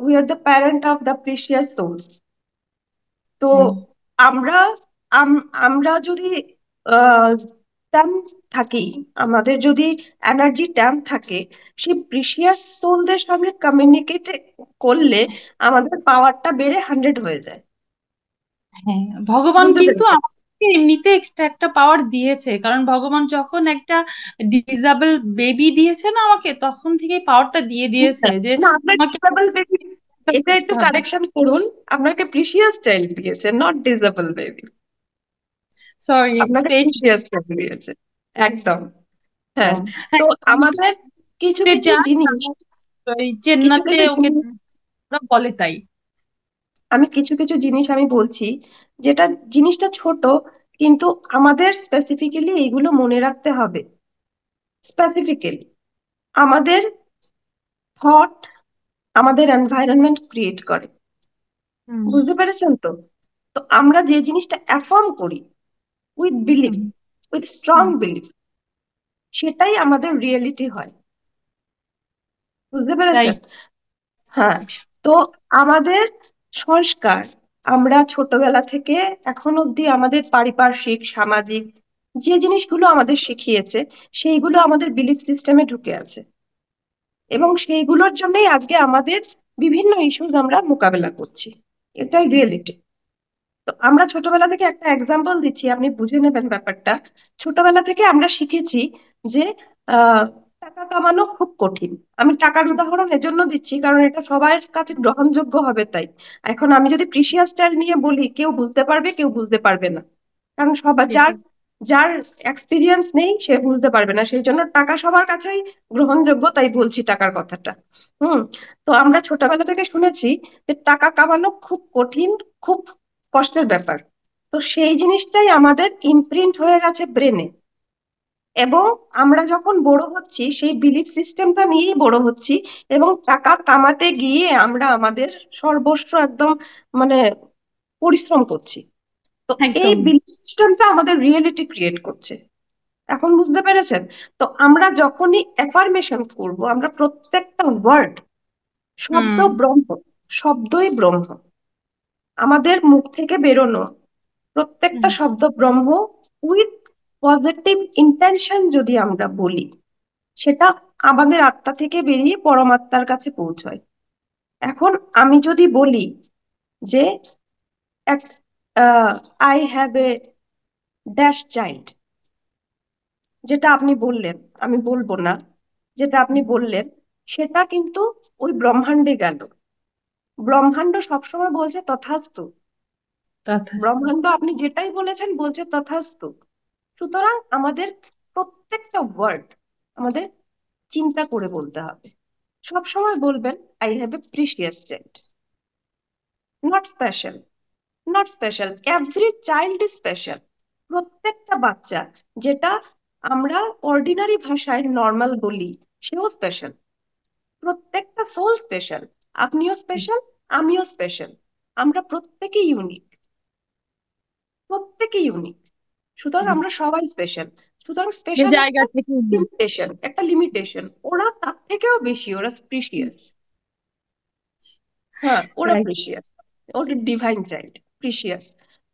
we are the parent of the precious souls. তো হুম। আমরা আমরা যদি ট্যাম থাকি, আমাদের যদি এনার্জি ট্যাম থাকে, সেই প্রিসিয়াস সোলদের সঙ্গে কমিউনিকেট করলে আমাদের পাওয়ারটা বেড়ে 100 হয়ে যায়। হ্যাঁ, ভগবান বুঝতে কিন্তু পেরেছেন? আমাকে এমনিতে এক্সট্রা একটা পাওয়ার দিয়েছে, কারণ ভগবান যখন একটা ডিসেবল বেবি দিয়েছে না আমাকে, তখন থেকেই পাওয়ারটা দিয়ে দিয়েছে যে না, আপনার তোমাকে ডিসেবল বেবি, এটা করতে একটু হবে। কারেকশন করুন। আপনাকে প্রিসিয়াস চাইল্ড দিয়েছে, নট ডিসেবল বেবি। সরি, আপনাকে একটু এই প্রিসিয়াস চাইল্ড দিয়েছে। একদম। হ্যাঁ। হ্যাঁ, তো আমাদের কিছু যে কিছু যায় জিনিস, ওই কিছু চেন্নাতে কিছু ওকে জিনিস ওরা বলে তাই। কিছু কিছু জিনিস আমি বলছি, যেটা জিনিসটা ছোট, কিন্তু আমাদের স্পেসিফিক্যালি এইগুলো মনে রাখতে হবে। স্পেসিফিক্যালি আমাদের থট, আমাদের এনভায়রনমেন্ট ক্রিয়েট করে। হুম বুঝতে পেরেছেন তো? তো আমরা যে জিনিসটা অ্যাফার্ম করি with belief, hmm with strong hmm belief, সেটাই আমাদের রিয়েলিটি হয়। বুঝতে পেরেছেন? রাইট। হ্যাঁ। তো আমাদের সংস্কার, আমরা ছোটবেলা থেকে এখন অবধি আমাদের পারিপার্শ্বিক সামাজিক যে জিনিসগুলো আমাদের শিখিয়েছে সেইগুলো আমাদের বিলিফ সিস্টেমে ঢুকে আছে, এবং সেইগুলোর জন্যই আজকে আমাদের বিভিন্ন ইস্যুস আমরা মোকাবেলা করছি। এটাই রিয়েলিটি। তো আমরা ছোটবেলা থেকে একটা এক্সাম্পল দিচ্ছি, আপনি বুঝে নেবেন ব্যাপারটা। ছোটবেলা থেকে আমরা শিখেছি যে আহ টাকা কামানো খুব কঠিন। আমি টাকার উদাহরণ এজন্য দিচ্ছি কারণ এটা সবার কাছে গ্রহণযোগ্য হবে তাই। এখন আমি যদি প্রিসিয়াস চাল নিয়ে বলি, কেউ বুঝতে পারবে, কেউ বুঝতে পারবে না, কারণ সবার যার সেটাই। যার এক্সপিরিয়েন্স নেই সে বুঝতে পারবে না, সেই জন্য টাকা সবার কাছেই গ্রহণযোগ্য, তাই বলছি টাকার কথাটা। হুম। তো আমরা ছোটবেলা থেকে শুনেছি যে টাকা কামানো খুব কঠিন, খুব কষ্টের ব্যাপার। তো সেই জিনিসটাই আমাদের ইমপ্রিন্ট হয়ে গেছে ব্রেনে, এবং আমরা যখন বড় হচ্ছি সেই বিলিফ সিস্টেমটা নিয়েই বড় হচ্ছি, এবং টাকা কামাতে গিয়ে আমরা আমাদের সর্বস্ব একদম মানে পরিশ্রম করছি। তো এই একদম। বিলিফ সিস্টেমটা আমাদের রিয়েলিটি ক্রিয়েট করছে। এখন বুঝতে পেরেছেন? তো আমরা যখনই অ্যাফার্মেশন করব, আমরা প্রত্যেকটা ওয়ার্ড, শব্দ হুম ব্রহ্ম, শব্দই ব্রহ্ম, আমাদের মুখ থেকে বেরোনো প্রত্যেকটা হুম শব্দ ব্রহ্ম, উইথ পজিটিভ ইন্টেনশন যদি আমরা বলি, সেটা আমাদের আত্মা থেকে বেরিয়ে পরমাত্মার কাছে পৌঁছয়। এখন আমি যদি বলি যে এক I have a dash child, যেটা আপনি বললেন, আমি বলবো না, যেটা আপনি বললেন সেটা কিন্তু ওই ব্রহ্মাণ্ডে গেল। ব্রহ্মাণ্ড সবসময় বলছে তথাস্তু। তথাস্তু। ব্রহ্মাণ্ড আপনি যেটাই বলেছেন বলছে তথাস্তু। সুতরাং আমাদের প্রত্যেকটা ওয়ার্ড আমাদের চিন্তা করে বলতে হবে। সব সময় বলবেন I have a precious child, not special, not special, every child is special. প্রত্যেকটা বাচ্চা, যেটা আমরা অর্ডিনারি ভাষায় নর্মাল বলি, সেও স্পেশাল। প্রত্যেকটা সোল স্পেশাল। আপনিও স্পেশাল, আমিও স্পেশাল। আমরা প্রত্যেকে ইউনিক, প্রত্যেকে ইউনিক। সুতরাং আমরা সবাই স্পেশাল। সুতরাং স্পেশাল জায়গা একটা থেকে নেই। লিমিটেশন, একটা লিমিটেশন। ওরা তার থেকেও বেশি, ওরা প্রিসিয়াস। হ্যাঁ, ওরা রাইট। প্রিসিয়াস, ওদের ডিভাইন চাইল্ড প্রিসিয়াস।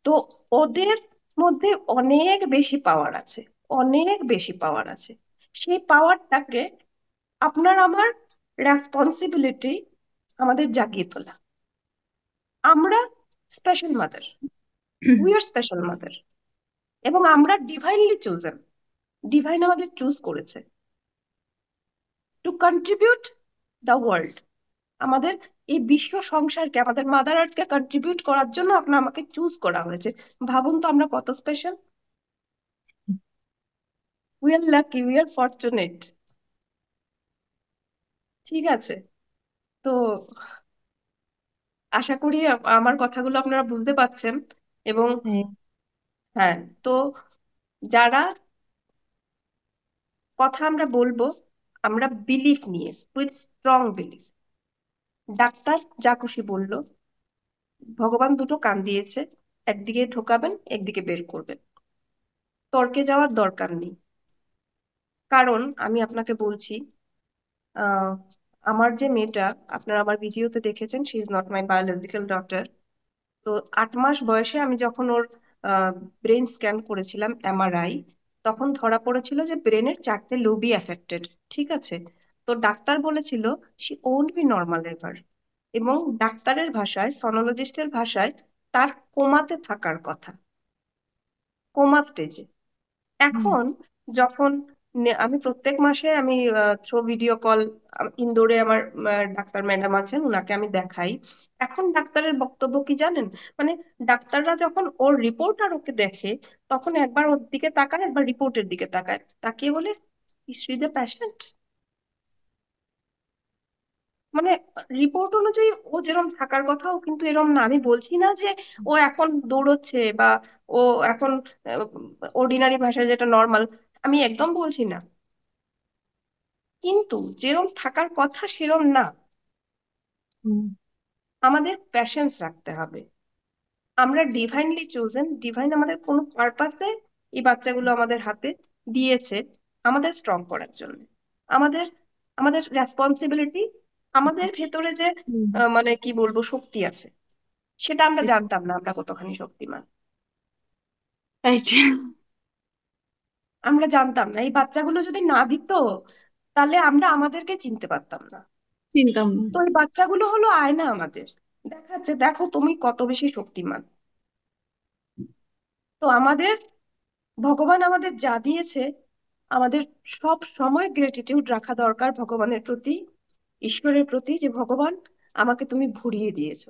তো ওদের মধ্যে অনেক বেশি পাওয়ার আছে, অনেক বেশি পাওয়ার আছে। সেই পাওয়ারটাকে আপনার আমার রেসপন্সিবিলিটি আমাদের জাগিয়ে তোলা। আমরা special mother, we are special mother, এবং আমরা ডিভাইনলি চুজেন। ডিভাইন আমাদের চুজ করেছে টু কন্ট্রিবিউট দ্য ওয়ার্ল্ড। আমাদের এই বিশ্ব সংসারকে, আমাদের মাদার আর্থকে কন্ট্রিবিউট করার জন্য আপনার আমাকে চুজ করা হয়েছে। ভাবুন তো আমরা কত special. We are lucky, we are fortunate. ঠিক আছে। তো আশা করি আমার কথাগুলো আপনারা বুঝতে পাচ্ছেন। এবং হ্যাঁ। হ্যাঁ, তো যারা কথা আমরা বলবো, আমরা বিলিফ নিয়ে, উইথ স্ট্রং বিলিফ। ডাক্তার যা খুশি বললো, ভগবান দুটো কান দিয়েছে, একদিকে ঢোকাবেন, একদিকে বের করবেন। তর্কে যাওয়ার দরকার নেই। কারণ আমি আপনাকে বলছি, আহ আমার যে মেয়েটা, আপনারা আমার ভিডিওতে দেখেছেন, she is not my biological daughter. তো 8 মাস বয়সে আমি যখন ওর ব্রেন স্ক্যান করেছিলাম, এমআরআই, তখন ধরা পড়েছিল যে ব্রেনের 4টে লোবই অ্যাফেক্টেড। ঠিক আছে। তো ডাক্তার বলেছিল she won't be normal ever, এবং ডাক্তারের ভাষায়, সনোলজিস্টের ভাষায়, তার কোমাতে থাকার কথা, কোমা স্টেজে। হুম এখন যখন আমি প্রত্যেক মাসে আমি থ্রো ভিডিও কল, ইন্দোরে আমার ডাক্তার ম্যাডাম আছেন, উনাকে আমি দেখাই। এখন ডাক্তারের বক্তব্য কি জানেন? মানে ডাক্তাররা যখন ওর রিপোর্ট আর ওকে দেখে, তখন একবার ওর দিকে তাকায়, একবার রিপোর্টের দিকে তাকায়, তাকিয়ে বলে ইজ শি দ্য প্যাশেন্ট। মানে রিপোর্ট অনুযায়ী ও যেরকম থাকার কথা ও কিন্তু এরকম না। আমি বলছি না যে ও এখন দৌড়চ্ছে বা ও এখন অর্ডিনারি ভাষায় যেটা নর্মাল, আমি একদম বলছি না, কিন্তু যেরকম থাকার কথা সেরম না। হুম। আমাদের প্যাশেন্স রাখতে হবে। আমরা ডিভাইনলি চোজেন, ডিভাইন আমাদের কোনো পারপাসে এই বাচ্চাগুলো আমাদের হাতে দিয়েছে আমাদের স্ট্রং করার জন্য। আমাদের আমাদের রেসপন্সিবিলিটি, আমাদের ভেতরে যে হুম। মানে কি বলবো শক্তি আছে, সেটা আমরা এটা জানতাম না আমরা কতখানি শক্তিমান। এইটা আমরা জানতাম না, এই বাচ্চাগুলো যদি না দিত তাহলে আমরা আমাদেরকে চিনতে পারতাম না। চিনতাম না। তো এই বাচ্চাগুলো হলো আয়না আমাদের, দেখাচ্ছে দেখো তুমি কত বেশি শক্তিমান। তো আমাদের ভগবান আমাদের যা দিয়েছে, আমাদের সব সময় গ্রেটিটিউড রাখা দরকার ভগবানের প্রতি, ঈশ্বরের প্রতি, যে ভগবান আমাকে তুমি ভরিয়ে দিয়েছো,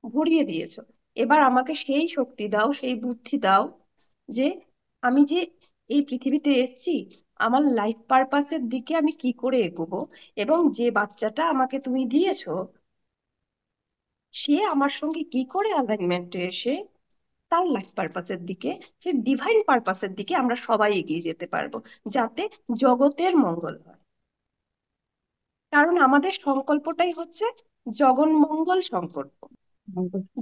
ভরিয়ে দিয়েছো। এবার আমাকে সেই শক্তি দাও, সেই বুদ্ধি দাও, যে আমি যে এই পৃথিবীতে এসেছি আমার লাইফ পারপাসের দিকে আমি কি করে এগোবো, এবং যে বাচ্চাটা আমাকে তুমি দিয়েছো সে আমার সঙ্গে কি করে অ্যালাইনমেন্টে এসে তার লাইফ পারপাসের দিকে, সে ডিভাইন পারপাসের দিকে আমরা সবাই এগিয়ে যেতে পারবো, যাতে জগতের মঙ্গল হয়। কারণ আমাদের সংকল্পটাই হচ্ছে জগন্মঙ্গল সংকল্প,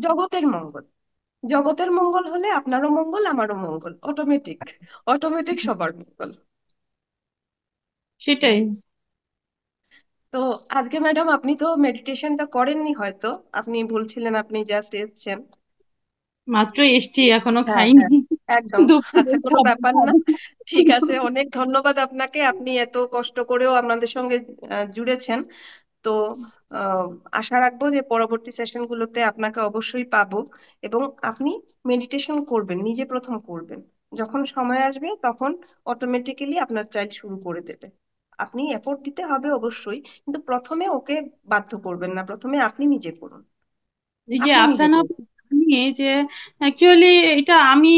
জগতের মঙ্গল। জগতের মঙ্গল হলে আপনারও মঙ্গল আমারও মঙ্গল, অটোমেটিক, অটোমেটিক সবার মঙ্গল। সেটাই। তো আজকে ম্যাডাম আপনি তো মেডিটেশনটা করেননি হয়তো, আপনি বলছিলেন আপনি জাস্ট এসছেন। মাত্র এসছি, এখনো হ্যাঁ খাইনি। হ্যাঁ, একদম। দুপুরে আচ্ছা, কোনো খাবো ব্যাপার না, খাবো। ঠিক আছে। অনেক ধন্যবাদ আপনাকে, আপনি এত কষ্ট করেও আপনাদের সঙ্গে জুড়েছেন। তো আহ, আশা রাখবো যে পরবর্তী সেশন গুলোতে আপনাকে অবশ্যই পাবো। এবং আপনি মেডিটেশন করবেন, নিজে প্রথম করবেন, যখন সময় আসবে তখন অটোমেটিক্যালি আপনার চাইল্ড শুরু করে দেবে। আপনি এফোর্ট দিতে হবে অবশ্যই, কিন্তু প্রথমে ওকে বাধ্য করবেন না, প্রথমে আপনি নিজে করুন, এই যে আপনি নিজে আফসানা করুন। আপু নিয়ে যে অ্যাকচুয়ালি এটা আমি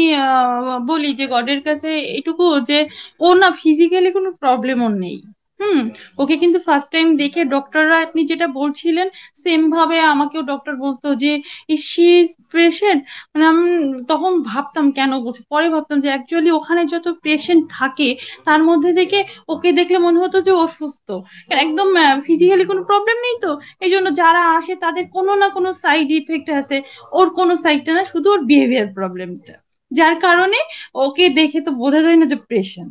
বলি যে গডের কাছে এটুকু যে ও না ফিজিক্যালি কোনো প্রবলেম ওর নেই। হুম। ওকে কিন্তু ফার্স্ট টাইম দেখে ডক্টররা আপনি যেটা বলছিলেন সেম ভাবে আমাকেও ডক্টর বলতো যে শি ইজ পেশেন্ট। মানে আমি তখন ভাবতাম কেন বলছে, পরে ভাবতাম যে অ্যাকচুয়ালি ওখানে যত পেশেন্ট থাকে তার মধ্যে থেকে ওকে দেখলে মনে হতো যে ও সুস্থ, একদম ফিজিক্যালি কোনো প্রবলেম নেই। তো এই জন্য যারা আসে তাদের কোনো না কোনো সাইড ইফেক্ট আছে, ওর কোনো সাইডটা না, শুধু ওর বিহেভিয়ার প্রবলেমটা, যার কারণে ওকে দেখে তো বোঝা যায় না যে প্রেশান।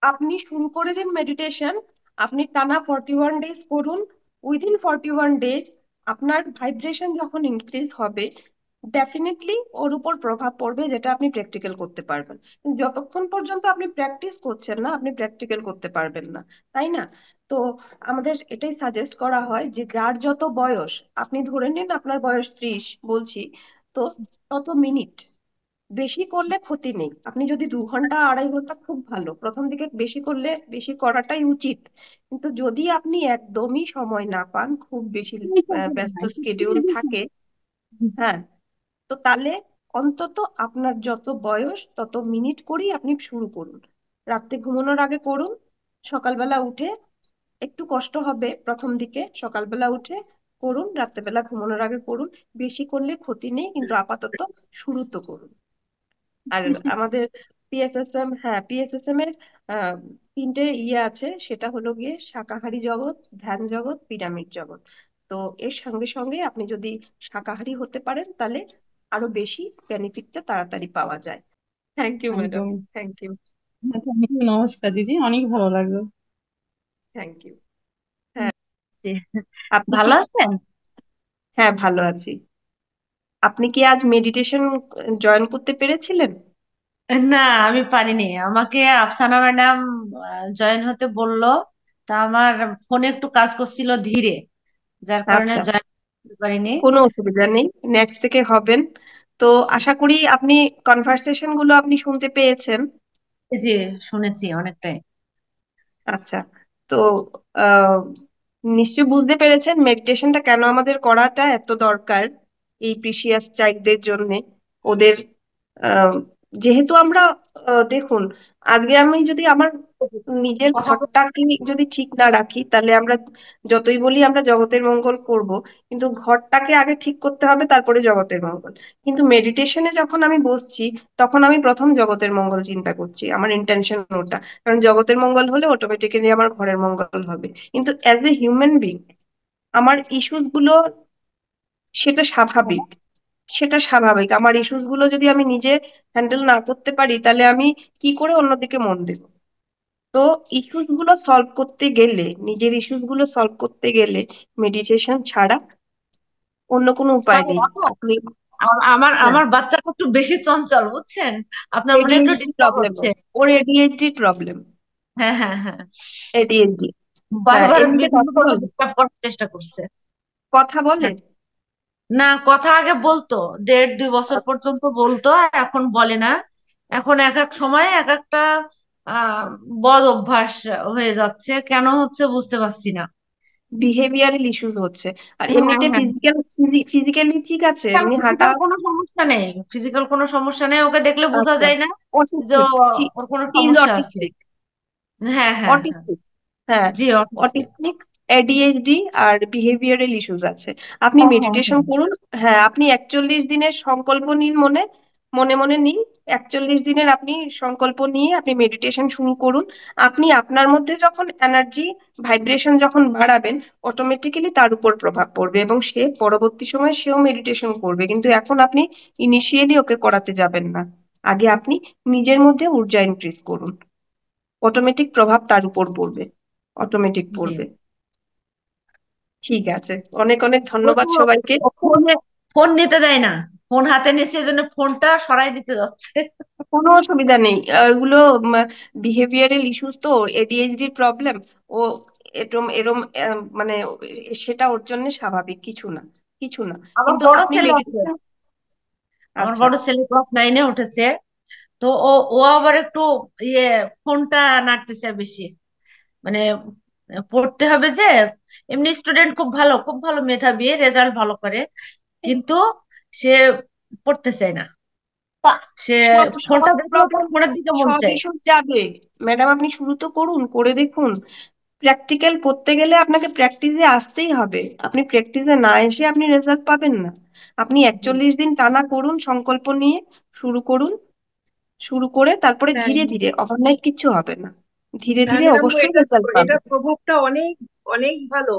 আপনি শুরু করে দিন মেডিটেশন, আপনি টানা 41 ডেজ করুন। উইদিন 41 ডেজ আপনার ভাইব্রেশন যখন ইনক্রিজ হবে, ডেফিনেটলি ওর উপর প্রভাব পড়বে, যেটা আপনি প্র্যাকটিক্যাল করতে পারবেন। কিন্তু যতক্ষণ পর্যন্ত আপনি প্র্যাকটিস করছেন না আপনি প্র্যাকটিক্যাল করতে পারবেন না, তাই না? তো আমাদের এটাই সাজেস্ট করা হয় যে যার যত বয়স, আপনি ধরে নিন আপনার বয়স 30 বলছি, তো তত মিনিট, বেশি করলে ক্ষতি নেই। আপনি যদি 2 ঘন্টা 2.5 ঘন্টা খুব ভালো, প্রথম দিকে বেশি করলে বেশি করাটাই উচিত। কিন্তু যদি আপনি একদমই সময় না পান, খুব বেশি ব্যস্ত স্কেডিউল থাকে, হ্যাঁ, তো তাহলে অন্তত আপনার যত বয়স তত মিনিট করেই আপনি শুরু করুন। রাত্রে ঘুমানোর আগে করুন, সকালবেলা উঠে একটু কষ্ট হবে প্রথম দিকে, সকালবেলা উঠে করুন, রাত্রেবেলা ঘুমানোর আগে করুন। বেশি করলে ক্ষতি নেই, কিন্তু আপাতত শুরু তো করুন। আর আমাদের পিএসএসএম, হ্যাঁ পিএসএসএম এর আহ, 3টে ইয়ে আছে, সেটা হলো গিয়ে শাকাহারী জগৎ, ধ্যান জগৎ, পিরামিড জগৎ। তো এর সঙ্গে সঙ্গে আপনি যদি শাকাহারী হতে পারেন তাহলে আরো বেশি বেনিফিটটা তাড়াতাড়ি পাওয়া যায়। থ্যাংক ইউ ম্যাডাম, একদম। থ্যাংক ইউ, নমস্কার দিদি, অনেক ভালো লাগলো। Thank you. জি। আপনি কি, ভালো আছেন? হ্যাঁ ভালো আছি। আপনি কি আজ মেডিটেশন জয়েন করতে পেরেছিলেন? না, আমি পারিনি। আমাকে আফসানা ম্যাডাম জয়েন হতে বললো। তা আমার ফোনে একটু কাজ করছিল ধীরে, যার কারণে আচ্ছা, জয়েন করতে পারিনি। কোনো অসুবিধা নেই, নেক্সট থেকে হবেন। তো আশা করি আপনি কনভারসেশন গুলো আপনি শুনতে পেয়েছেন। এই যে শুনেছি অনেকটাই। আচ্ছা, তো আহ নিশ্চয়ই বুঝতে পেরেছেন মেডিটেশনটা কেন আমাদের করাটা এত দরকার এই প্রিসিয়াস চাইল্ডদের জন্য। ওদের আহ, যেহেতু আমরা দেখুন, আজকে আমি যদি আমার নিজের কথা ঘরটাকে যদি ঠিক না রাখি, তাহলে আমরা যতই বলি আমরা জগতের মঙ্গল করব, কিন্তু ঘরটাকে আগে ঠিক করতে হবে, তারপরে জগতের মঙ্গল। কিন্তু মেডিটেশনে যখন আমি বসছি তখন আমি প্রথম জগতের মঙ্গল চিন্তা করছি, আমার ইন্টেনশন ওটা। কারণ জগতের মঙ্গল হলে অটোমেটিক্যালি আমার ঘরের মঙ্গল হবে। কিন্তু অ্যাজ এ হিউম্যান বিং আমার ইস্যুস গুলো সেটা স্বাভাবিক। সেটা স্বাভাবিক। আমার ইস্যুস গুলো যদি আমি নিজে হ্যান্ডেল না করতে পারি, তাহলে আমি কি করে অন্যদিকে মন দেব? তো ইস্যুস গুলো সলভ করতে গেলে, নিজের ইস্যুস গুলো সলভ করতে গেলে মেডিটেশন ছাড়া অন্য কোনো উপায় সরি নেই। আপু, আপনি, আমার হ্যাঁ, আমার বাচ্চাটা একটু বেশি চঞ্চল, বুঝছেন? আপনার মনে হয় একটু এডিএইচডি ডিস্টার্ব প্রবলেম, হচ্ছে। ওর এডিএইচডি প্রবলেম, হ্যাঁ হ্যাঁ হ্যাঁ, এডিএইচডি। হ্যাঁ, বারবার এমনিতে বিভিন্ন কথা ভাবে বলে, ডিস্টার্ব করার চেষ্টা করছে। কথা বলে। হ্যাঁ, না কথা আগে বলতো, 1.5-2 বছর আচ্ছা, পর্যন্ত বলতো, এখন বলে না। এখন এক এক সময় এক একটা আহ বদ অভ্যাস হয়ে যাচ্ছে, কেন হচ্ছে বুঝতে পারছি না। বিহেভিয়ারাল ইস্যুস হচ্ছে। আর হ্যাঁ এমনিতে হ্যাঁ, ফিজিক্যালি ঠিক আছে, এমনি হাঁটা। ফিজিক্যাল কোনো সমস্যা নেই, ফিজিক্যাল কোনো সমস্যা নেই, ওকে দেখলে বোঝা আচ্ছা, যায় না যে অটিস্টিক, ওর কোনো ইজ সমস্যা আছে। অটিস্টিক, হ্যাঁ হ্যাঁ হ্যাঁ, অটিস্টিক। হ্যাঁ, জি অটিস্টিক। অটিস্টিক, এডিএইচডি আর বিহেভিয়ারাল ইস্যুস আছে। আপনি হ্যাঁ হ্যাঁ মেডিটেশন হ্যাঁ, করুন। হ্যাঁ, আপনি 41 দিনের সংকল্প নিন, মনে মনে মনে নিন। 41 দিনের আপনি সংকল্প নিয়ে আপনি মেডিটেশন শুরু করুন। আপনি আপনার মধ্যে যখন এনার্জি ভাইব্রেশন যখন বাড়াবেন, অটোমেটিক্যালি তার উপর প্রভাব পড়বে এবং সে পরবর্তী সময় সেও মেডিটেশন করবে। কিন্তু এখন আপনি ইনিশিয়ালি ওকে করাতে যাবেন না। আগে আপনি নিজের মধ্যে ঊর্জা ইনক্রিজ করুন, অটোমেটিক প্রভাব তার উপর পড়বে, অটোমেটিক জি। পড়বে। ঠিক আছে, অনেক অনেক ও ধন্যবাদ তো সবাইকে। ও ফোন নিতে দেয় না, ফোন হাতে নিয়ে জন্য ফোনটা সরাই দিতে যাচ্ছে। কোনো অসুবিধা নেই, এগুলো বিহেভিয়ারাল ইস্যুস তো, এডিএইচডির প্রবলেম। ও এরম এরম মানে সেটা ওর জন্য স্বাভাবিক, কিছু না, কিছু না। আমার কিন্তু বড় আপনি ছেলে আছে, মেডিটেশন। আমার আচ্ছা, বড় ছেলে ক্লাস 9-এ উঠেছে। তো ও ও আবার একটু ইয়ে ফোনটা নাড়তেছে বেশি, মানে পড়তে হবে যে, এমনি স্টুডেন্ট খুব ভালো, খুব ভালো মেধাবী, রেজাল্ট ভালো করে, কিন্তু সে পড়তে চায় না। সে সব সব ফোনটা দেখলে ওকে প্রবলেম, ফোনের দিকে মন সব চায়। ইস্যু যাবে। ম্যাডাম, আপনি শুরু তো করুন, করে দেখুন। প্র্যাকটিক্যাল করতে গেলে আপনাকে প্র্যাকটিসে আসতেই হবে। আপনি প্র্যাকটিসে না এসে আপনি রেজাল্ট পাবেন না। আপনি জি। 41 দিন টানা করুন, সংকল্প নিয়ে শুরু করুন। শুরু করে তারপরে হ্যাঁ ধীরে হ্যাঁ। ধীরে, ওভারনাইট কিচ্ছু হবে না, ধীরে ধীরে তাহলে আপু অবশ্যই এটা, রেজাল্ট এটা পাবেন। প্রভাবটা অনেক অনেক ভালো।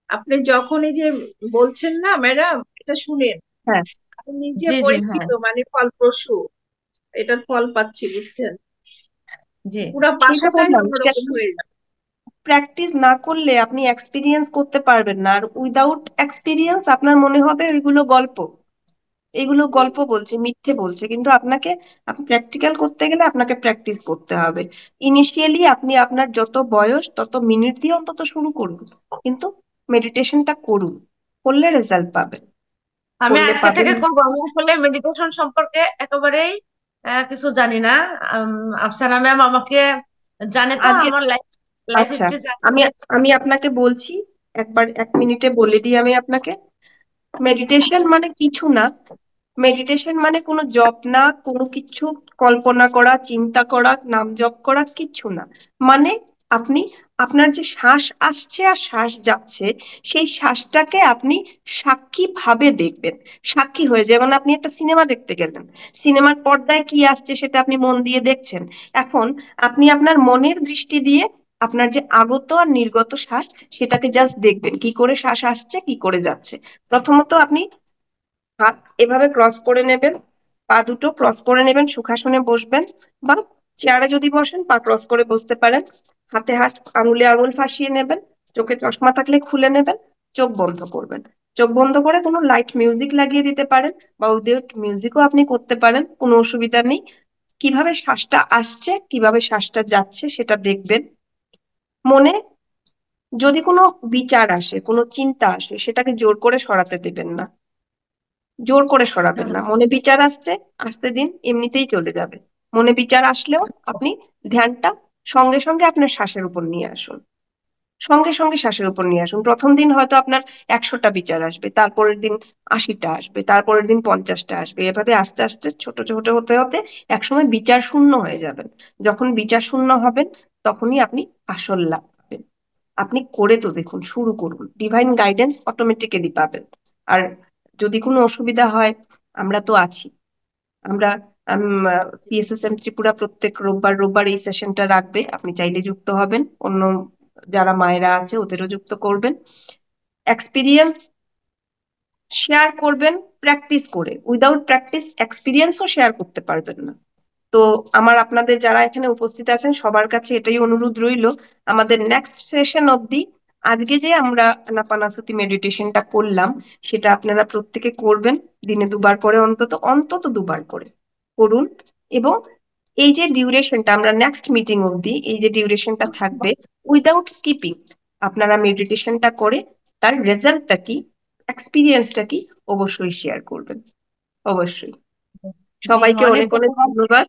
আপনি যখন এই যে বলছেন না ম্যাডাম, এটা শুনেন, হ্যাঁ, আমি নিজে জি জি হ্যাঁ, পরীক্ষিত, মানে ফলপ্রসূ, এটার ফল পাচ্ছি, বুঝছেন? জি। পুরা সেটা বাসাটাই বললাম, অন্যরকম হয়ে যাবে। প্র্যাকটিস না করলে আপনি এক্সপিরিয়েন্স করতে পারবেন না। আর উইদাউট এক্সপিরিয়েন্স আপনার মনে হবে ওইগুলো গল্প, এগুলো গল্প বলছে, মিথ্যে বলছে। কিন্তু আপনাকে, আপনি প্র্যাকটিক্যাল করতে গেলে আপনাকে প্র্যাকটিস করতে হবে। ইনিশিয়ালি আপনি আপনার যত বয়স তত মিনিট দিয়ে অন্তত শুরু করুন, কিন্তু মেডিটেশনটা করুন, করলে রেজাল্ট পাবেন, আমি করলে আজকে পাবেন। থেকে করবো। আমি আসলে মেডিটেশন সম্পর্কে একেবারেই কিছু জানি না। আফসানা ম্যাম আমাকে জানে, তো আজকে, আমার লাইফ লাইফ আচ্ছা, স্টেজ আমি আছে। আমি আপনাকে বলছি, একবার 1 মিনিটে বলে দিই আমি আপনাকে। মেডিটেশন মানে কিছু না, মেডিটেশন মানে কোনো জপ না, কোনো কিছু কল্পনা করা, চিন্তা করা, নাম জপ করা, কিচ্ছু না। মানে আপনি আপনার যে শ্বাস আসছে আর শ্বাস যাচ্ছে, সেই শ্বাসটাকে আপনি সাক্ষী ভাবে দেখবেন। সাক্ষী হয়ে, যেমন আপনি একটা সিনেমা দেখতে গেলেন, সিনেমার পর্দায় কি আসছে সেটা আপনি মন দিয়ে দেখছেন। এখন আপনি আপনার মনের দৃষ্টি দিয়ে আপনার যে আগত আর নির্গত শ্বাস, সেটাকে জাস্ট দেখবেন, কি করে শ্বাস আসছে, কি করে যাচ্ছে। প্রথমত আপনি হাত এভাবে ক্রস করে নেবেন, পা দুটো ক্রস করে নেবেন, সুখাসনে বসবেন, বা চেয়ারে যদি বসেন পা ক্রস করে বসতে পারেন। হাতে হাত, আঙুলে আঙুল ফাঁসিয়ে নেবেন, চোখে চশমা থাকলে খুলে নেবেন, চোখ বন্ধ করবেন। চোখ বন্ধ করে কোনো লাইট মিউজিক লাগিয়ে দিতে পারেন, বা উইদাউট মিউজিকও আপনি করতে পারেন, কোনো অসুবিধা নেই। কিভাবে শ্বাসটা আসছে, কিভাবে শ্বাসটা যাচ্ছে সেটা দেখবেন। মনে যদি কোনো বিচার আসে, কোনো চিন্তা আসে, সেটাকে জোর করে সরাতে দেবেন না, জোর করে সরাবেন না। মনে বিচার আসছে, আসতে দিন, এমনিতেই চলে যাবে। মনে বিচার আসলেও আপনি ধ্যানটা সঙ্গে সঙ্গে আপনার শ্বাসের উপর নিয়ে আসুন, সঙ্গে সঙ্গে শ্বাসের উপর নিয়ে আসুন। প্রথম দিন হয়তো আপনার 100টা বিচার আসবে, তারপরের দিন 80টা আসবে, তারপরের দিন 50টা আসবে, এভাবে আস্তে আস্তে ছোট ছোট হতে হতে একসময় বিচার শূন্য হয়ে যাবেন। যখন বিচার শূন্য হবেন, তখনই আপনি আসল লাভ পাবেন। আপনি করে তো দেখুন, শুরু করুন, ডিভাইন গাইডেন্স অটোমেটিক্যালি পাবেন। আর যদি কোনো অসুবিধা হয়, আমরা তো আছি। আমরা পিএসএসএম ত্রিপুরা প্রত্যেক রোববার রোববার এই সেশনটা রাখবে, আপনি চাইলে যুক্ত হবেন, অন্য যারা মায়েরা আছে ওদেরও যুক্ত করবেন। এক্সপিরিয়েন্স শেয়ার করবেন প্র্যাকটিস করে, উইদাউট প্র্যাকটিস এক্সপিরিয়েন্সও শেয়ার করতে পারবেন না। তো আমার আপনাদের যারা এখানে উপস্থিত আছেন সবার কাছে এটাই অনুরোধ রইল, আমাদের নেক্সট সেশন অবধি আজকে যে আমরা আনাপানাসতি মেডিটেশনটা করলাম সেটা আপনারা প্রত্যেকে করবেন, দিনে 2বার করে, অন্তত অন্তত 2বার করে করুন। এবং এই যে ডিউরেশনটা আমরা নেক্সট মিটিং অবধি এই যে ডিউরেশনটা থাকবে, উইদাউট স্কিপিং আপনারা মেডিটেশনটা করে তার রেজাল্টটা কি, এক্সপিরিয়েন্সটা কি অবশ্যই শেয়ার করবেন, অবশ্যই। জি, সবাইকে অনেক অনেক অনেক ধন্যবাদ। ধন্যবাদ।